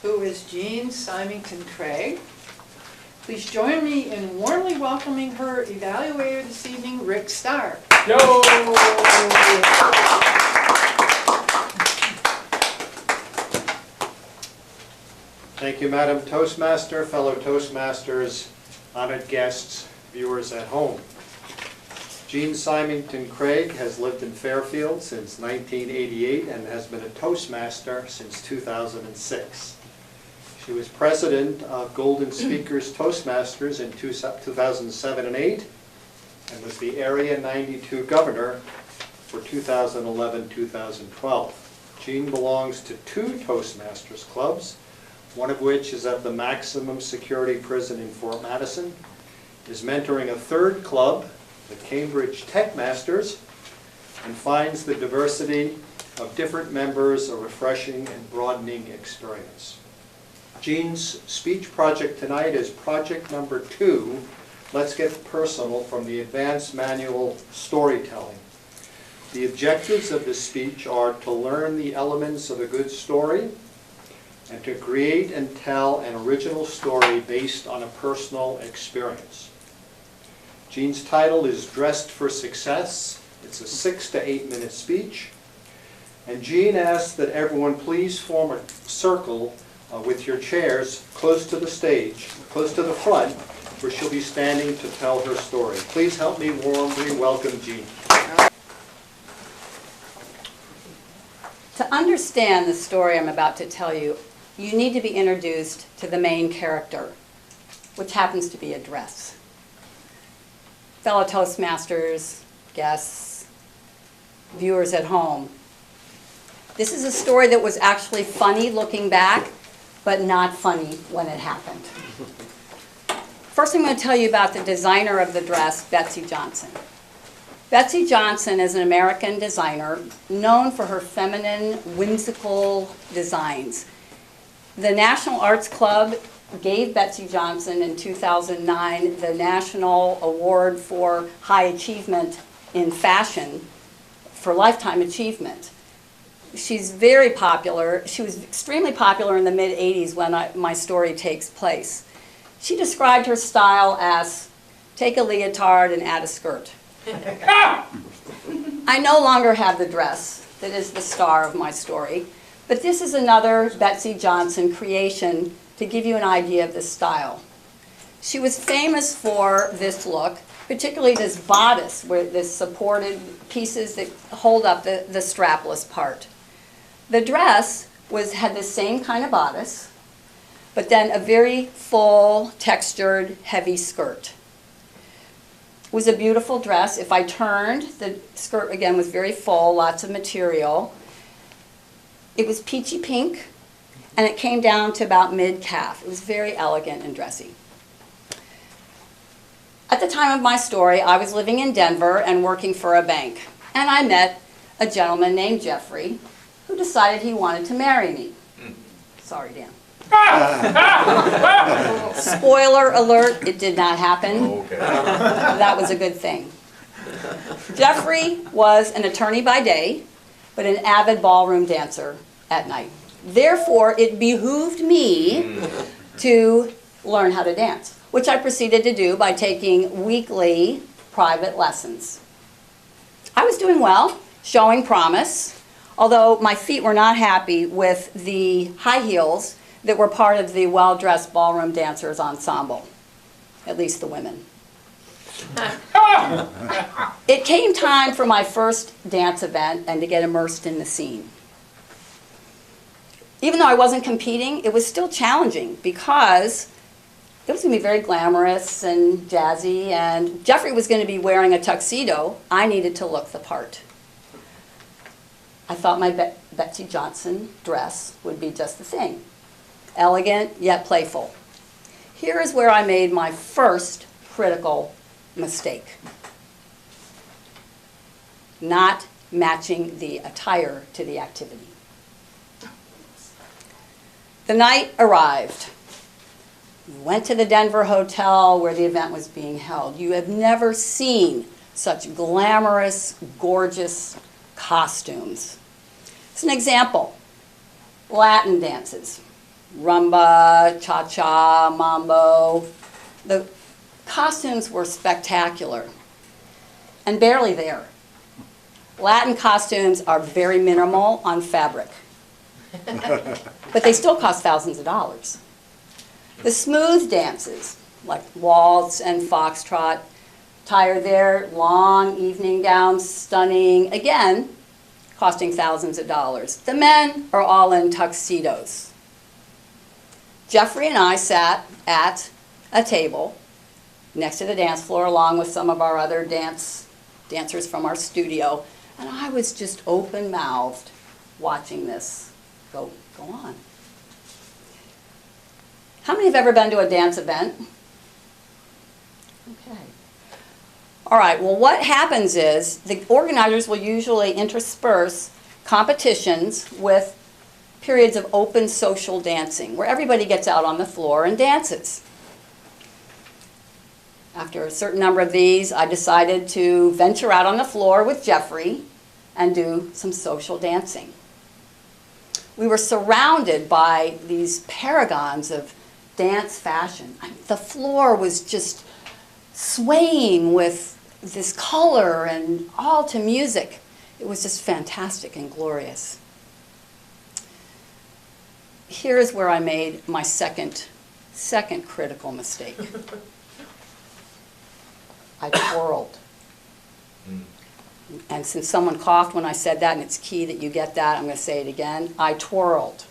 who is Jean Symington Craig. Please join me in warmly welcoming her evaluator this evening, Rick Starr. Yo! Thank you, Madam Toastmaster, fellow Toastmasters, honored guests, viewers at home. Jean Symington Craig has lived in Fairfield since 1988 and has been a Toastmaster since 2006. She was president of Golden Speakers Toastmasters in 2007 and 8 and was the Area 92 Governor for 2011-2012. Jean belongs to 2 Toastmasters clubs, one of which is at the maximum security prison in Fort Madison, is mentoring a 3rd club, the Cambridge Tech Masters, and finds the diversity of different members a refreshing and broadening experience. Jean's speech project tonight is project number 2, Let's Get Personal, from the Advanced Manual Storytelling. The objectives of this speech are to learn the elements of a good story and to create and tell an original story based on a personal experience. Jean's title is Dressed for Success. It's a 6 to 8 minute speech. And Jean asks that everyone please form a circle with your chairs close to the stage, close to the front, where she'll be standing to tell her story. Please help me warmly welcome Jean. To understand the story I'm about to tell you, you need to be introduced to the main character, which happens to be a dress. Fellow Toastmasters, guests, viewers at home, this is a story that was actually funny looking back, but not funny when it happened. First, I'm going to tell you about the designer of the dress, Betsy Johnson. Betsy Johnson is an American designer known for her feminine, whimsical designs. The National Arts Club gave Betsy Johnson in 2009 the National Award for High Achievement in Fashion for Lifetime Achievement. She's very popular. She was extremely popular in the mid-'80s when my story takes place. She described her style as, take a leotard and add a skirt. I no longer have the dress that is the star of my story, but this is another Betsy Johnson creation to give you an idea of the style. She was famous for this look, particularly this bodice, where this supported pieces that hold up the strapless part. The dress had the same kind of bodice, but then a very full, textured, heavy skirt. It was a beautiful dress. If I turned, the skirt again was very full, lots of material. It was peachy pink, and it came down to about mid-calf. It was very elegant and dressy. At the time of my story, I was living in Denver and working for a bank. and I met a gentleman named Jeffrey who decided he wanted to marry me. Sorry, Dan. Spoiler alert, it did not happen. Okay. That was a good thing. Jeffrey was an attorney by day, but an avid ballroom dancer at night. Therefore, it behooved me to learn how to dance, which I proceeded to do by taking weekly private lessons. I was doing well, showing promise, although my feet were not happy with the high heels that were part of the well-dressed ballroom dancers ensemble, at least the women. It came time for my first dance event and to get immersed in the scene. Even though I wasn't competing, it was still challenging because it was going to be very glamorous and jazzy, and Jeffrey was going to be wearing a tuxedo. I needed to look the part. I thought my Betsy Johnson dress would be just the thing. Elegant, yet playful. Here is where I made my first critical mistake. Not matching the attire to the activity. The night arrived. We went to the Denver hotel where the event was being held. You have never seen such glamorous, gorgeous costumes. As an example, Latin dances. Rumba, cha-cha, mambo. The costumes were spectacular and barely there. Latin costumes are very minimal on fabric, but they still cost thousands of dollars. The smooth dances, like waltz and foxtrot, attire there, long evening gowns, stunning, again, costing thousands of dollars. The men are all in tuxedos. Jeffrey and I sat at a table next to the dance floor along with some of our other dancers from our studio, and I was just open-mouthed watching this go on. How many have ever been to a dance event? Okay. All right, well, what happens is the organizers will usually intersperse competitions with periods of open social dancing, where everybody gets out on the floor and dances. After a certain number of these, I decided to venture out on the floor with Jeffrey and do some social dancing. We were surrounded by these paragons of dance fashion. The floor was just swaying with this color and all to music. It was just fantastic and glorious. Here is where I made my second critical mistake. I twirled. And since someone coughed when I said that, and it's key that you get that, I'm going to say it again. I twirled.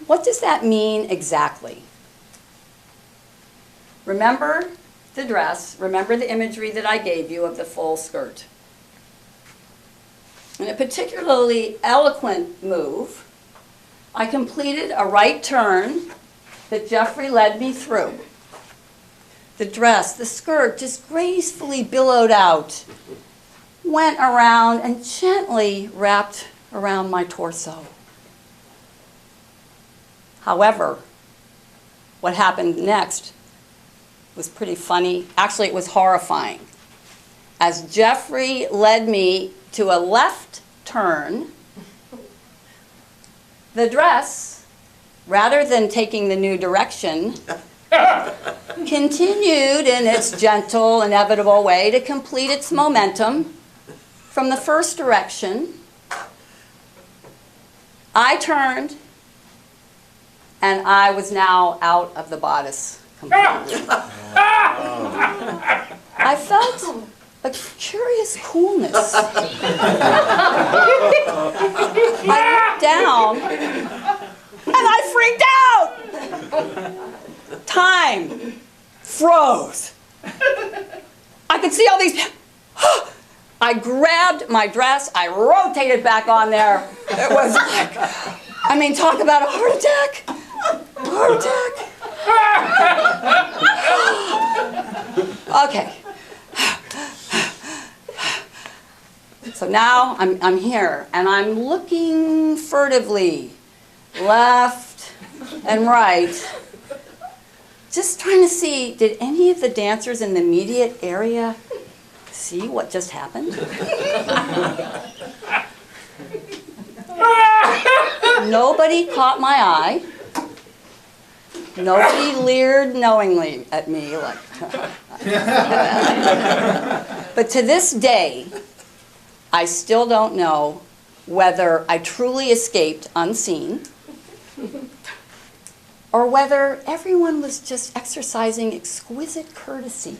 What does that mean exactly? Remember the dress, remember the imagery that I gave you of the full skirt. In a particularly eloquent move, I completed a right turn that Jeffrey led me through. The dress, the skirt, just gracefully billowed out, went around and gently wrapped around my torso. However, what happened next was pretty funny. Actually, it was horrifying. As Jeffrey led me to a left turn, the dress, rather than taking the new direction, continued in its gentle, inevitable way to complete its momentum from the first direction. I turned, and I was now out of the bodice completely. I felt a curious coolness. I looked down, and I freaked out. Time froze. I could see all these. I grabbed my dress, I rotated back on there. It was like, I mean, talk about a heart attack. Heart attack. Okay. So now I'm here, and I'm looking furtively, left and right, just trying to see, did any of the dancers in the immediate area see what just happened? Nobody caught my eye. Nobody leered knowingly at me like. But to this day, I still don't know whether I truly escaped unseen or whether everyone was just exercising exquisite courtesy,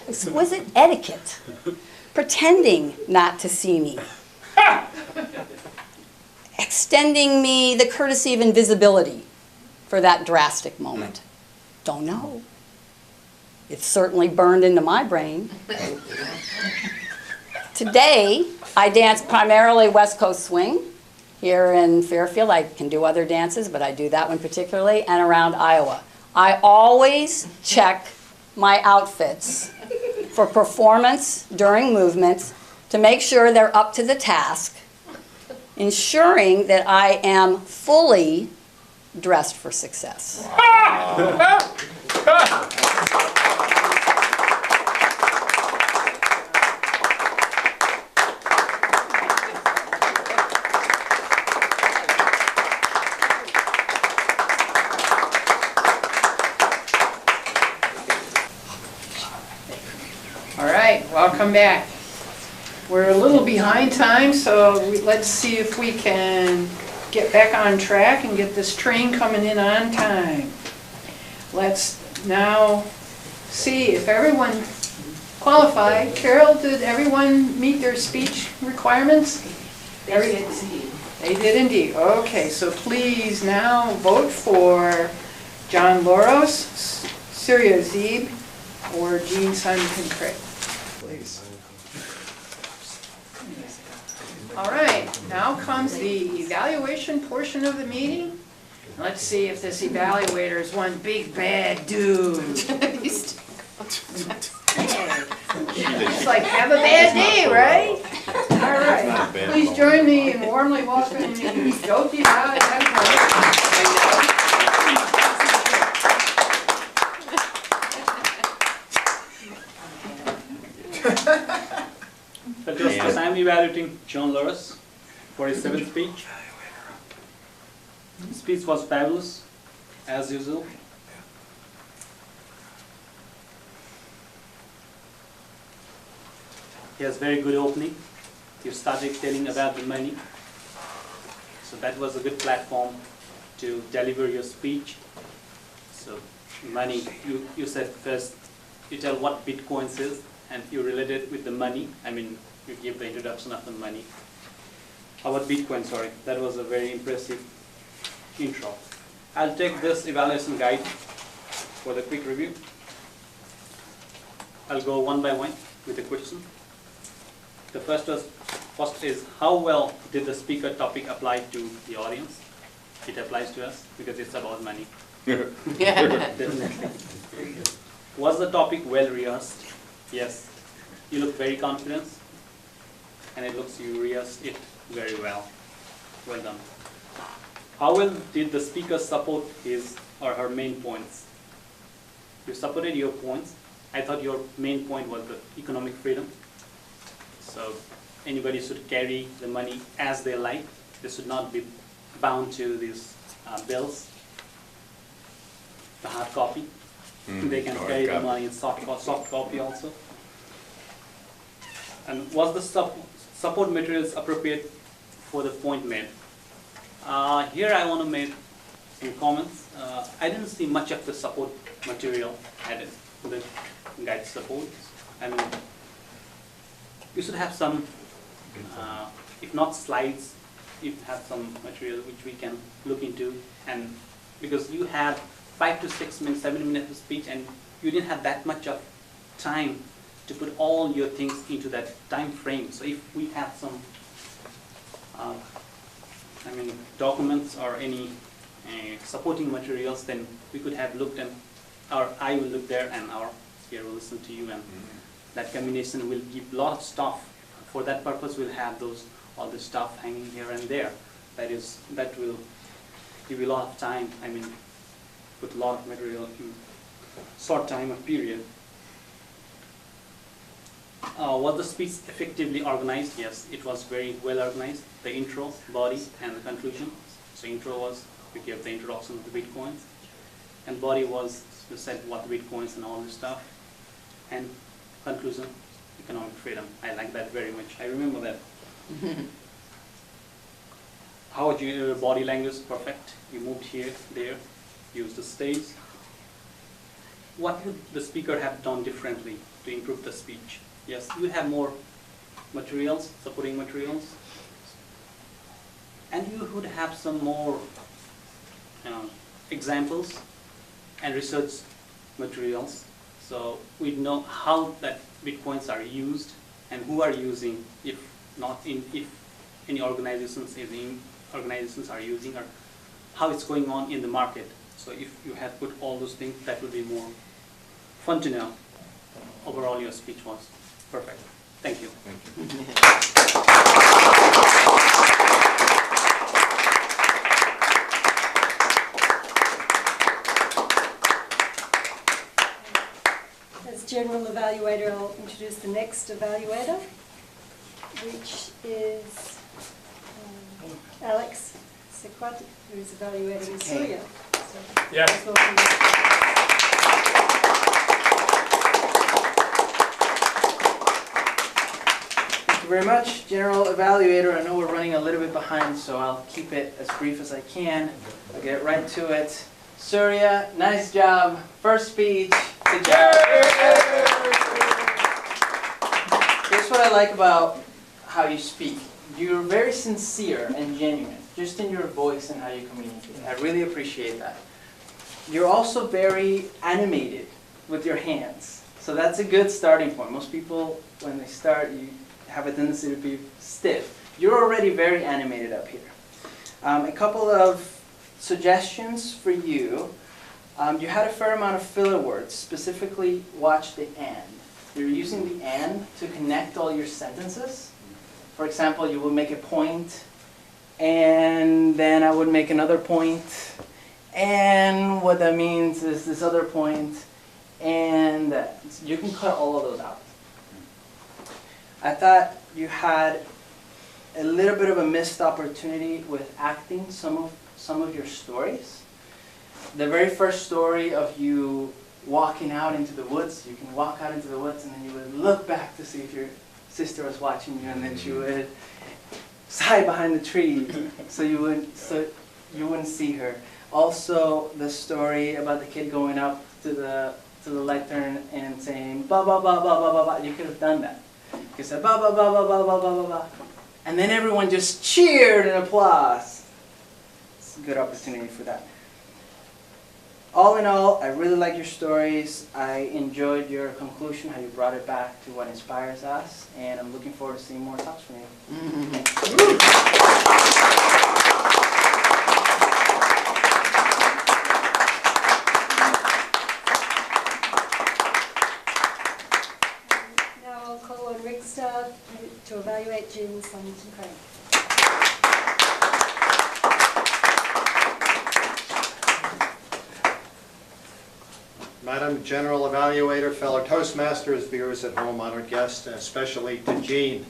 exquisite etiquette, pretending not to see me, extending me the courtesy of invisibility for that drastic moment. Don't know. It's certainly burned into my brain. Today, I dance primarily West Coast swing. Here in Fairfield, I can do other dances, but I do that one particularly, and around Iowa. I always check my outfits for performance during movement to make sure they're up to the task, ensuring that I am fully dressed for success. All right, welcome back. We're a little behind time, so let's see if we can get back on track and get this train coming in on time. Let's now see if everyone qualified. Carol, did everyone meet their speech requirements? They did indeed. They did indeed. Okay, so please now vote for John Loros, Surya Zeeb, or Jean Simon Craig. Please. All right, now comes the evaluation portion of the meeting. Let's see if this evaluator is one big bad dude. It's like, have a bad day, right? All right, please join me in warmly welcoming Jyoti Raj. Toastmasters, I am evaluating John Loris for his 7th speech. His speech was fabulous, as usual. He has very good opening. You started telling about the money. So that was a good platform to deliver your speech. So money, you said first, you tell what Bitcoins is, and you relate it with the money. I mean, you give the introduction of the money. About Bitcoin, sorry. That was a very impressive intro. I'll take this evaluation guide for the quick review. I'll go one by one with a question. The first is how well did the speaker topic apply to the audience? It applies to us because it's about money. Definitely. Was the topic well rehearsed? Yes. You look very confident, and it looks you rehearsed it very well. Well done. How well did the speaker support his or her main points? You supported your points. I thought your main point was the economic freedom. So anybody should carry the money as they like. They should not be bound to these bills. The hard copy. They can carry the money in soft copy also. And was the support materials appropriate for the point made? Here I want to make some comments. I didn't see much of the support material added to the guide support. I mean, you should have some, if not slides, you have some material which we can look into. And because you have 5 to 6 minutes, 7 minutes of speech, and you didn't have that much of time to put all your things into that time frame. So if we have some, documents or any supporting materials, then we could have looked, and our eye will look there and our ear will listen to you, and that combination will give a lot of stuff for that purpose, we'll have all the stuff hanging here and there. That will give you a lot of time. I mean, with a lot of material in short time of period. Was the speech effectively organized? Yes, it was very well organized. The intro, body, and the conclusion. So intro was, we gave the introduction of the Bitcoins. And body was, we said what the Bitcoins and all this stuff. And conclusion, economic freedom. I like that very much. I remember that. How would your body language? Perfect. You moved here, there, used the stage. What would the speaker have done differently to improve the speech? Yes, you have more materials, supporting materials. And you would have some more examples and research materials. So we know how that Bitcoins are used and who are using, if any organizations are using, or how it's going on in the market. So if you had put all those things, that would be more fun to know. Overall, your speech was perfect. Thank you. Thank you. As General Evaluator, I'll introduce the next evaluator, which is Alex Sequat, who is evaluating Surya. So, Yes. Thank you very much, General Evaluator. I know we're running a little bit behind, so I'll keep it as brief as I can. I'll get right to it. Surya, nice job. First speech. Good job. Here's what I like about how you speak. You're very sincere and genuine, just in your voice and how you communicate. I really appreciate that. You're also very animated with your hands. So that's a good starting point. Most people, when they start, you have a tendency to be stiff. You're already very animated up here. A couple of suggestions for you. You had a fair amount of filler words, specifically watch the and. You're using the and to connect all your sentences. For example, you will make a point, and then I would make another point, and what that means is this other point, and that. So you can cut all of those out. I thought you had a little bit of a missed opportunity with acting some of your stories. The very first story of you walking out into the woods, you can walk out into the woods and then you would look back to see if your sister was watching you, and then she would hide behind the tree so you wouldn't see her. Also, the story about the kid going up to the lectern and saying ba ba ba ba ba ba ba. You could have done that. You could say ba ba ba ba ba ba ba ba ba, and then everyone just cheered and applause. It's a good opportunity for that. All in all, I really like your stories. I enjoyed your conclusion, how you brought it back to what inspires us, and I'm looking forward to seeing more talks from you. Now I'll call on Briggs to evaluate Jean Summerton-Crane. Madam General Evaluator, fellow Toastmasters, viewers at home, honored guests, and especially to Jean.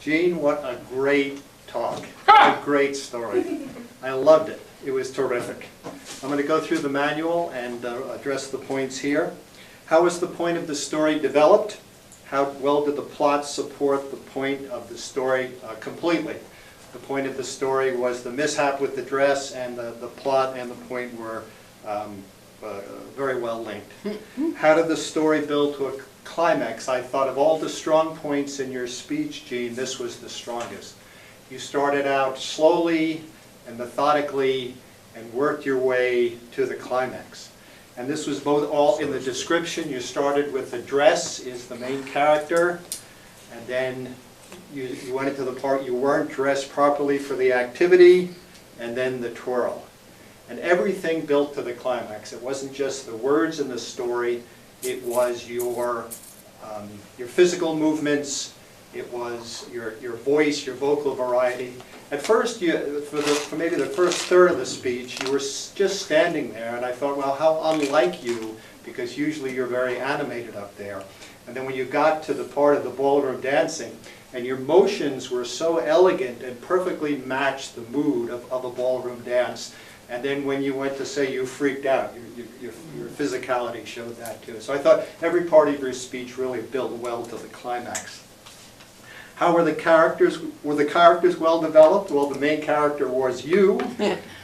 Jean, what a great talk. What a great story. I loved it. It was terrific. I'm going to go through the manual and address the points here. How was the point of the story developed? How well did the plot support the point of the story completely? The point of the story was the mishap with the dress, and the plot and the point were very well linked. How did the story build to a climax? I thought of all the strong points in your speech, Jean, this was the strongest. You started out slowly and methodically and worked your way to the climax. And this was both all in the description. You started with the dress is the main character, and then you went into the part you weren't dressed properly for the activity, and then the twirl. And everything built to the climax. It wasn't just the words in the story, it was your physical movements It was your voice, your vocal variety. At first, for maybe the first third of the speech, you were just standing there, and I thought, well, how unlike you, because usually you're very animated up there. And then when you got to the part of the ballroom dancing, and your motions were so elegant and perfectly matched the mood of a ballroom dance. And then when you went to say you freaked out, your physicality showed that too. So I thought every part of your speech really built well to the climax. How were the characters? Were the characters well developed? Well, the main character was you,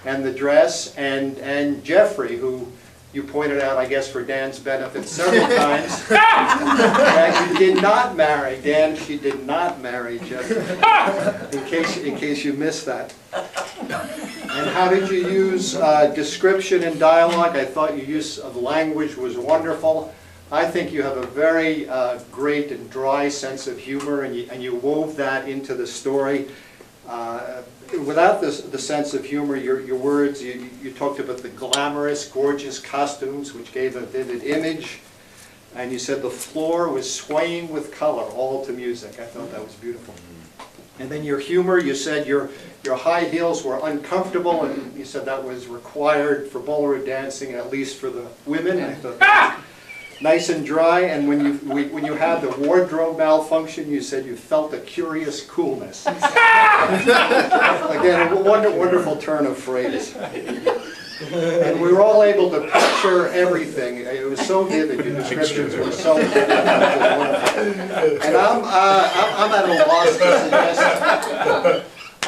and the dress, and Jeffrey, who you pointed out, I guess, for Dan's benefit several times, that you did not marry. Dan, she did not marry Jeffrey, in case you missed that. And how did you use description and dialogue? I thought your use of language was wonderful. I think you have a very great and dry sense of humor, and you wove that into the story. Without the sense of humor, your words, you talked about the glamorous, gorgeous costumes, which gave a vivid image. And you said the floor was swaying with color, all to music. I thought that was beautiful. And then your humor, you said your high heels were uncomfortable, and you said that was required for ballroom dancing, at least for the women. I thought that was nice and dry. And when you had the wardrobe malfunction, you said you felt a curious coolness. Again, a wonderful turn of phrase. And we were all able to picture everything. It was so vivid. Your descriptions were so vivid. It was wonderful. And I'm at a loss to suggest.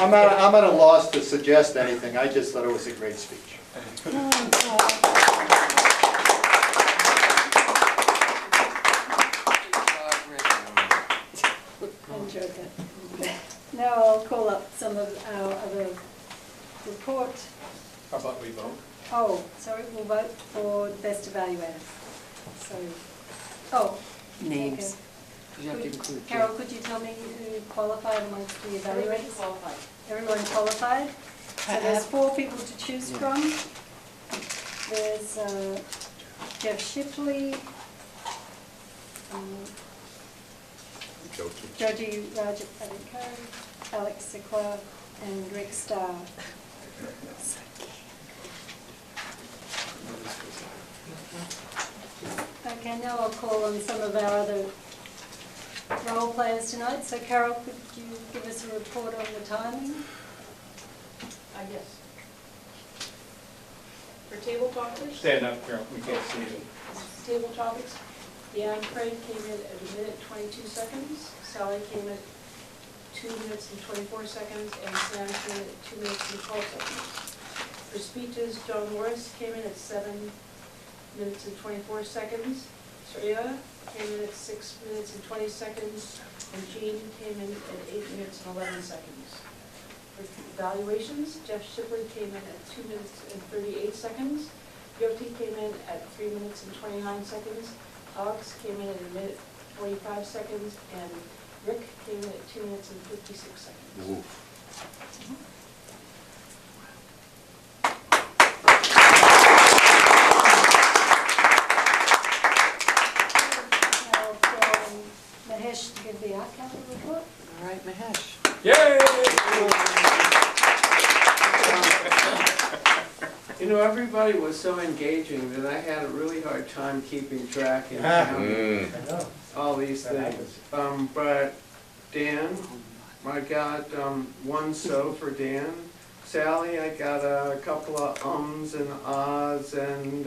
I'm at a loss to suggest anything. I just thought it was a great speech. Enjoyed that. Now I'll call up some of our other report. How about we vote? Oh, sorry, we'll vote for best evaluator. So, Names. okay. You have to include Carol, could you tell me who qualified amongst the evaluators? Qualified. Everyone qualified? So there's 4 people to choose from. There's Jeff Shipley, Joji Rajapalli, Alex Sequoia, and Rick Starr. Okay, now I'll call on some of our other role players tonight. So Carol, could you give us a report on the timing? Yes. For table topics? Stand up, Carol, we can't see you. Table topics, Deanne Craig came in at 1 minute 22 seconds, Sally came at 2 minutes and 24 seconds, and Sam came at 2 minutes and 12 seconds. For speeches, John Morris came in at 7 minutes and 24 seconds, Surya came in at 6 minutes and 20 seconds, and Jean came in at 8 minutes and 11 seconds. For evaluations, Jeff Shipley came in at 2 minutes and 38 seconds, Yoti came in at 3 minutes and 29 seconds, Alex came in at 1 minute 45 seconds, and Rick came in at 2 minutes and 56 seconds. Oof. Now for Mahesh to give the outcome report. All right, Mahesh. Yay! You know, everybody was so engaging that I had a really hard time keeping track and counting all these things. But Dan, I got 1 so for Dan. Sally, I got a couple of ums and ahs and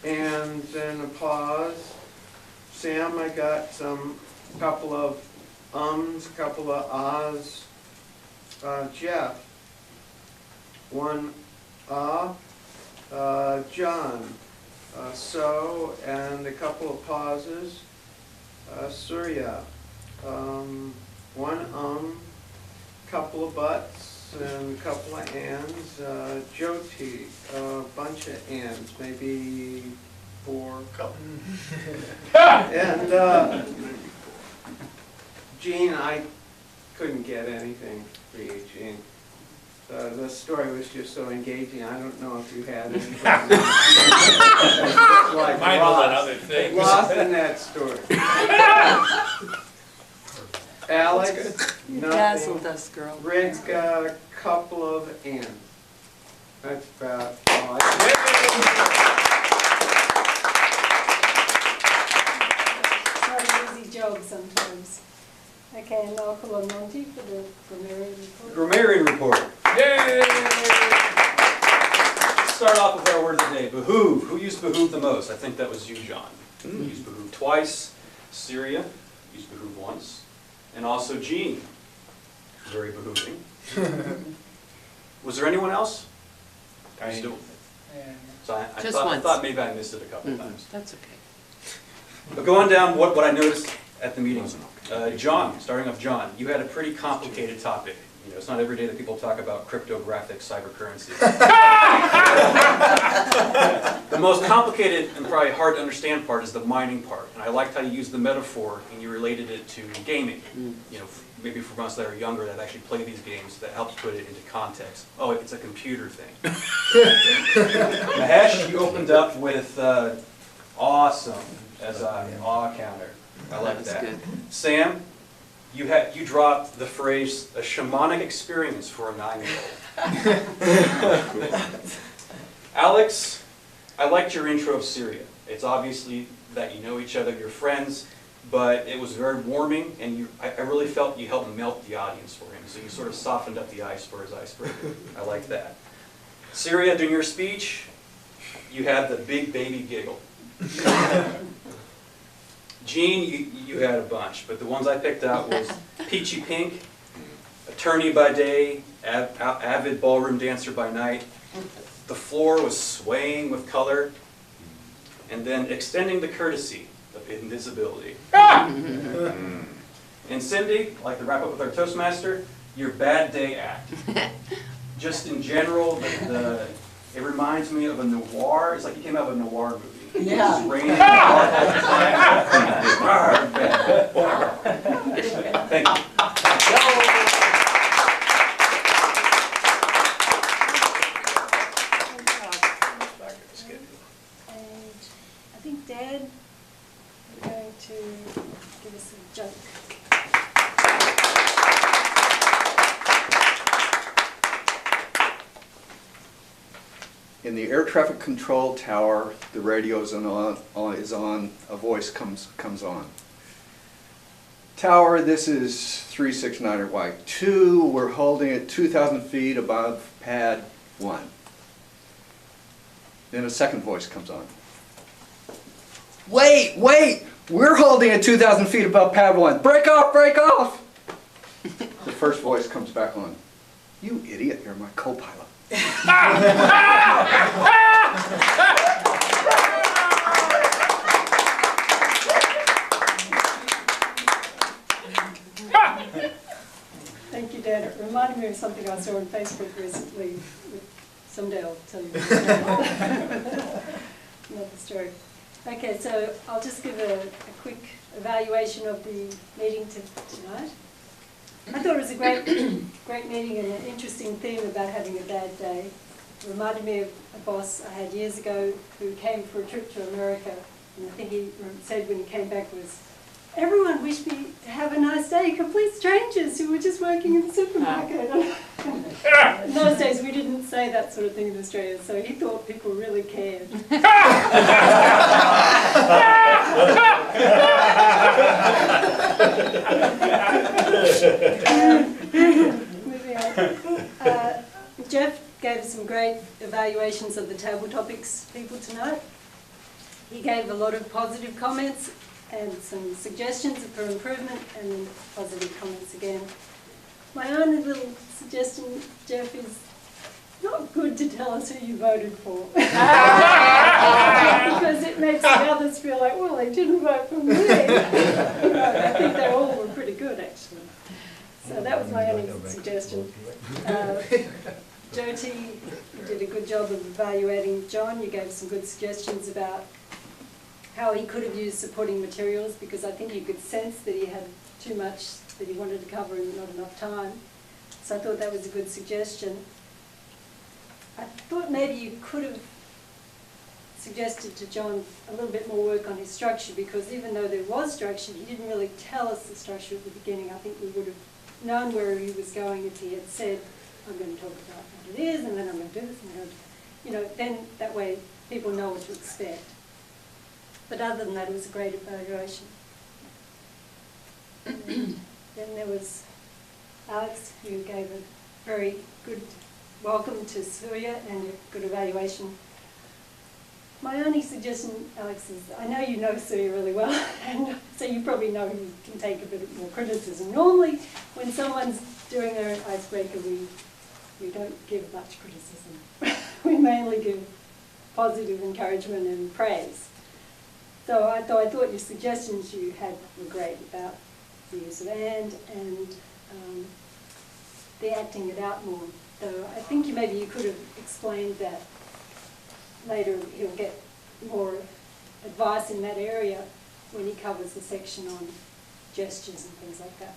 then a pause. Sam, I got couple of ums, couple of ahs. Jeff, 1 John, so, and a couple of pauses. Surya, 1 couple of buts and a couple of ands. Jyoti, a bunch of ands, maybe 4. And Jean, I couldn't get anything for you, Jean. The story was just so engaging. I don't know if you had anything. Like Mine was on other things. Lost in that story. Alex, Dazzled nothing. us, girl. Rick, a couple of N's. That's about all. Not an easy job sometimes. Okay, and I'll call on Monty for the grammarian report. Grammarian report. Yay! Let's start off with our word of the day, behoove. Who used behoove the most? I think that was you, John. You used behoove twice. Syria used behoove once. And also Jean. Very behooving. Was there anyone else? So I Just thought, once. thought maybe I missed it a couple times. That's okay. But going down, what I noticed at the meetings, John, starting off John, you had a pretty complicated topic. You know, it's not every day that people talk about cryptographic cybercurrency. The most complicated and probably hard to understand part is the mining part. And I liked how you used the metaphor and you related it to gaming. You know, maybe for us that are younger that actually play these games, that helps put it into context. Oh, it's a computer thing. Mahesh, you opened up with awesome as an awe counter. I like that. Good. Sam, you dropped the phrase a shamanic experience for a 9-year-old. Alex, I liked your intro of Syria. It's obviously that you know each other, you're friends, but it was very warming, and I really felt you helped melt the audience for him. So you sort of softened up the ice for his icebreaker. I like that. Syria, during your speech, you had the big baby giggle. Jean, you had a bunch, but the ones I picked out was Peachy Pink, attorney by day, avid ballroom dancer by night. The floor was swaying with color, and then extending the courtesy of invisibility. And Cindy, I'd like to wrap up with our Toastmaster, your bad day act. Just in general, it reminds me of a noir. It's like you came out of a noir movie. Yeah. It's raining. Thank you. And I think Dad is going to give us a joke. In the air traffic control tower, the radio is on, a voice comes on. Tower, this is 369 White 2. We're holding it 2,000 feet above pad 1. Then a second voice comes on. Wait! We're holding it 2,000 feet above pad 1. Break off! The first voice comes back on. You idiot, you're my co-pilot. Thank you, Dad. It reminded me of something I saw on Facebook recently. Someday I'll tell you another story. Okay, so I'll just give a quick evaluation of the meeting tonight. I thought it was a great meeting and an interesting theme about having a bad day. It reminded me of a boss I had years ago who came for a trip to America, and I think he said when he came back was, everyone wished me to have a nice day, complete strangers who were just working in the supermarket. In those days we didn't say that sort of thing in Australia, so he thought people really cared. Moving on. Jeff gave some great evaluations of the table topics people tonight. He gave a lot of positive comments and some suggestions for improvement and positive comments again. My only little suggestion, Jeff, is not good to tell us who you voted for. Because it makes the others feel like, well, they didn't vote for me. I think they all were pretty good, actually. So that was my only suggestion. Jyoti, you did a good job of evaluating John. You gave some good suggestions about how he could have used supporting materials, because I think you could sense that he had too much that he wanted to cover and not enough time. So I thought that was a good suggestion. I thought maybe you could have suggested to John a little bit more work on his structure, because even though there was structure, he didn't really tell us the structure at the beginning. I think we would have known where he was going if he had said, I'm going to talk about what it is, and then I'm going to do this, and I'm going to, you know, then that way people know what to expect. But other than that, it was a great evaluation. Then there was Alex, who gave a very good welcome to Surya and a good evaluation. My only suggestion, Alex, is I know you know Surya really well, and so you probably know he can take a bit more criticism. Normally, when someone's doing their icebreaker, we don't give much criticism. We mainly give positive encouragement and praise. So I thought your suggestions you had were great about the use of and the acting it out more. So I think maybe you could have explained that later. He'll get more advice in that area when he covers the section on gestures and things like that.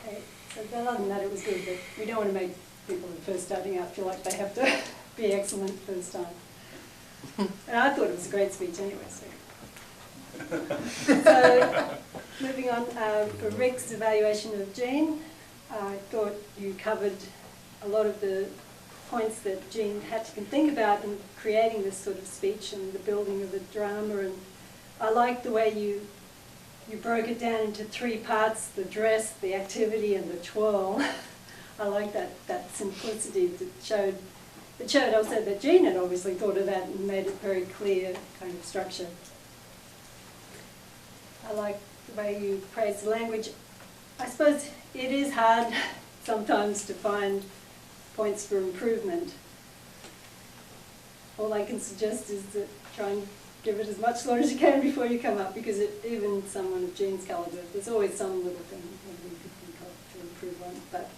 Okay, so other than that it was good, but we don't want to make people who are first starting out feel like they have to be excellent first time. And I thought it was a great speech anyway, so. So, moving on, for Rick's evaluation of Jean, I thought you covered a lot of the points that Jean had to think about in creating this sort of speech and the building of the drama, and I liked the way you broke it down into three parts: the dress, the activity, and the twirl. I like that simplicity that showed. It showed also that Jean had obviously thought of that and made it very clear kind of structure. I like the way you praised the language. I suppose it is hard sometimes to find points for improvement. All I can suggest is that try and give it as much thought as you can before you come up, because even someone of Jean's caliber, there's always some little thing that we could think of to improve on, but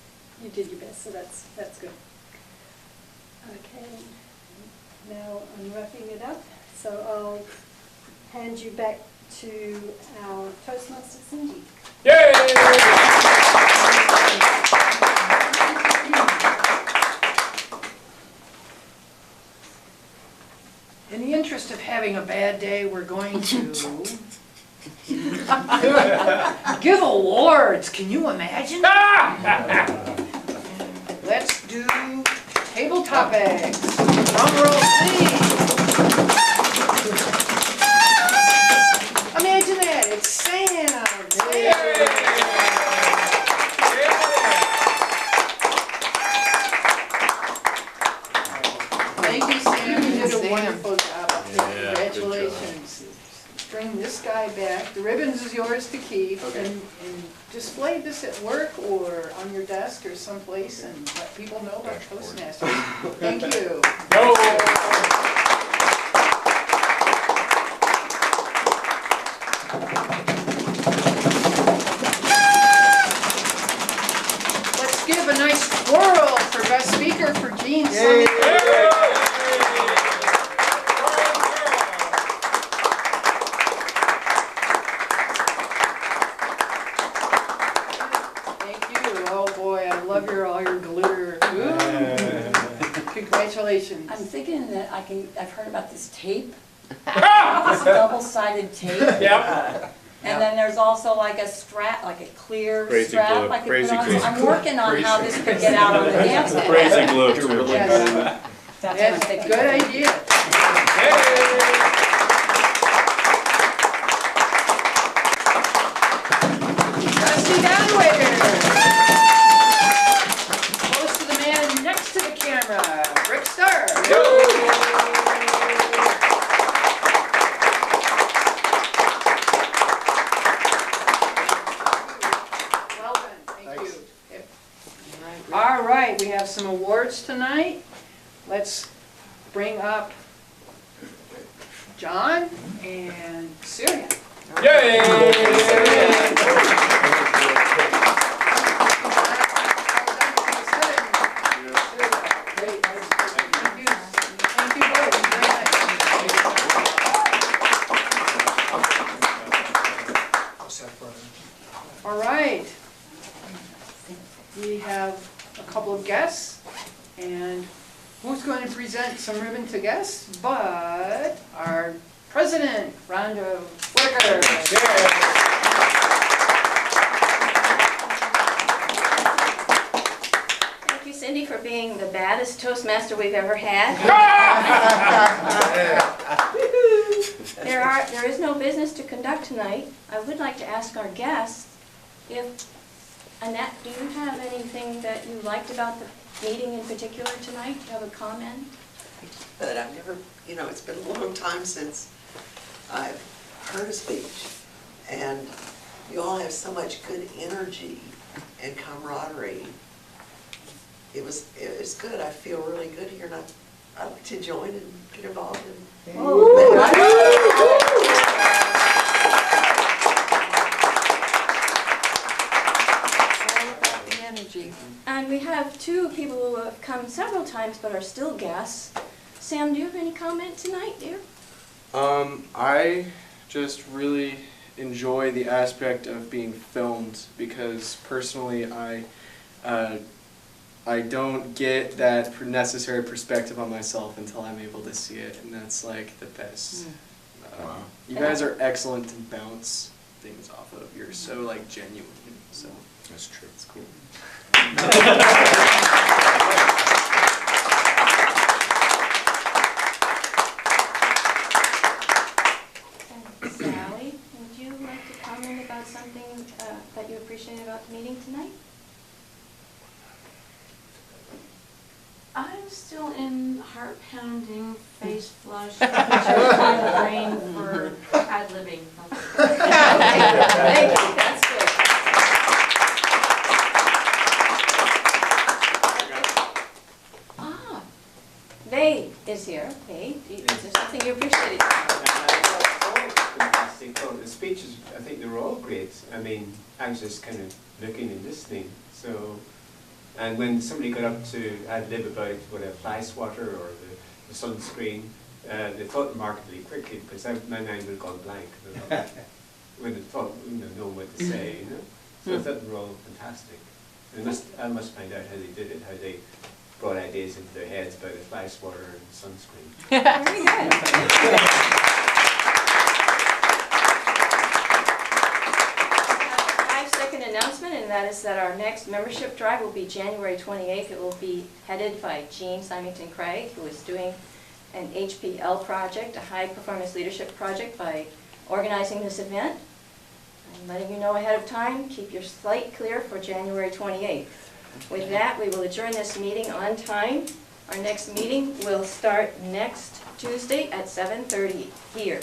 you did your best, so that's good. Okay, now I'm wrapping it up, so I'll hand you back to our Toastmaster, Cindy. Yay! In the interest of having a bad day, we're going to give awards. Can you imagine? Let's do table topics. Drum roll, please. Imagine that. It's Sam. Thank you, Sam. You did a wonderful job. Congratulations. Bring this guy back. The ribbons is yours to keep. Okay. And display this at work or on your desk or someplace and let people know about Toastmasters. Thank you. Let's give a nice twirl for best speaker for Jean Summit. All your glitter. Congratulations. I'm thinking that I've heard about this tape, this double-sided tape. Yep. And then there's also like a strap, like a clear Crazy strap glue. I could Crazy put on. glue. So I'm working on how this could get out on the dance floor. Crazy glue too. Yes. That's what I'm thinking. Good idea. Trustee Donwager. Close to the man next to the camera, Rick Starr. Well done, thank you. All right, we have some awards tonight. Let's bring up John and Surya. Yay! All right. We have a couple of guests, and who's going to present some ribbon to guests, but our president, Rhonda Whitaker. Thank you, Cindy, for being the baddest Toastmaster we've ever had. There is no business to conduct tonight. I would like to ask our guests if, Annette, do you have anything that you liked about the meeting in particular tonight? Do you have a comment? But I've never, you know, it's been a long time since I've heard a speech, and you all have so much good energy and camaraderie. It was good. I feel really good here, and I'd like to join and get involved in. And we have two people who have come several times but are still guests. Sam, do you have any comment tonight, dear? I just really enjoy the aspect of being filmed because personally I don't get that necessary perspective on myself until I'm able to see it, and that's like the best. Wow. You guys are excellent to bounce things off of. You're so like genuine, so that's true. It's cool. Sally, would you like to comment about something that you appreciated about the meeting tonight? I'm still in heart-pounding, face flush, brain for ad-libbing. Thank you, that's good. Vay is here. Vay, is there something you appreciated? Fantastic. Oh, the speeches, I think they were all great. I mean, I was just kind of looking and listening. So, and when somebody got up to ad-lib about what a fly swatter or the sunscreen, they thought remarkably quickly because my mind would have gone blank when they thought, know what to say, you know. So I thought they were all fantastic. And I must find out how they did it, how they brought ideas into their heads about a fly swatter and sunscreen. Very good. Announcement, and that is that our next membership drive will be January 28th. It will be headed by Jean Symington Craig, who is doing an HPL project, a high performance leadership project, by organizing this event. I'm letting you know ahead of time. Keep your slate clear for January 28th. With that, we will adjourn this meeting on time. Our next meeting will start next Tuesday at 7:30 here.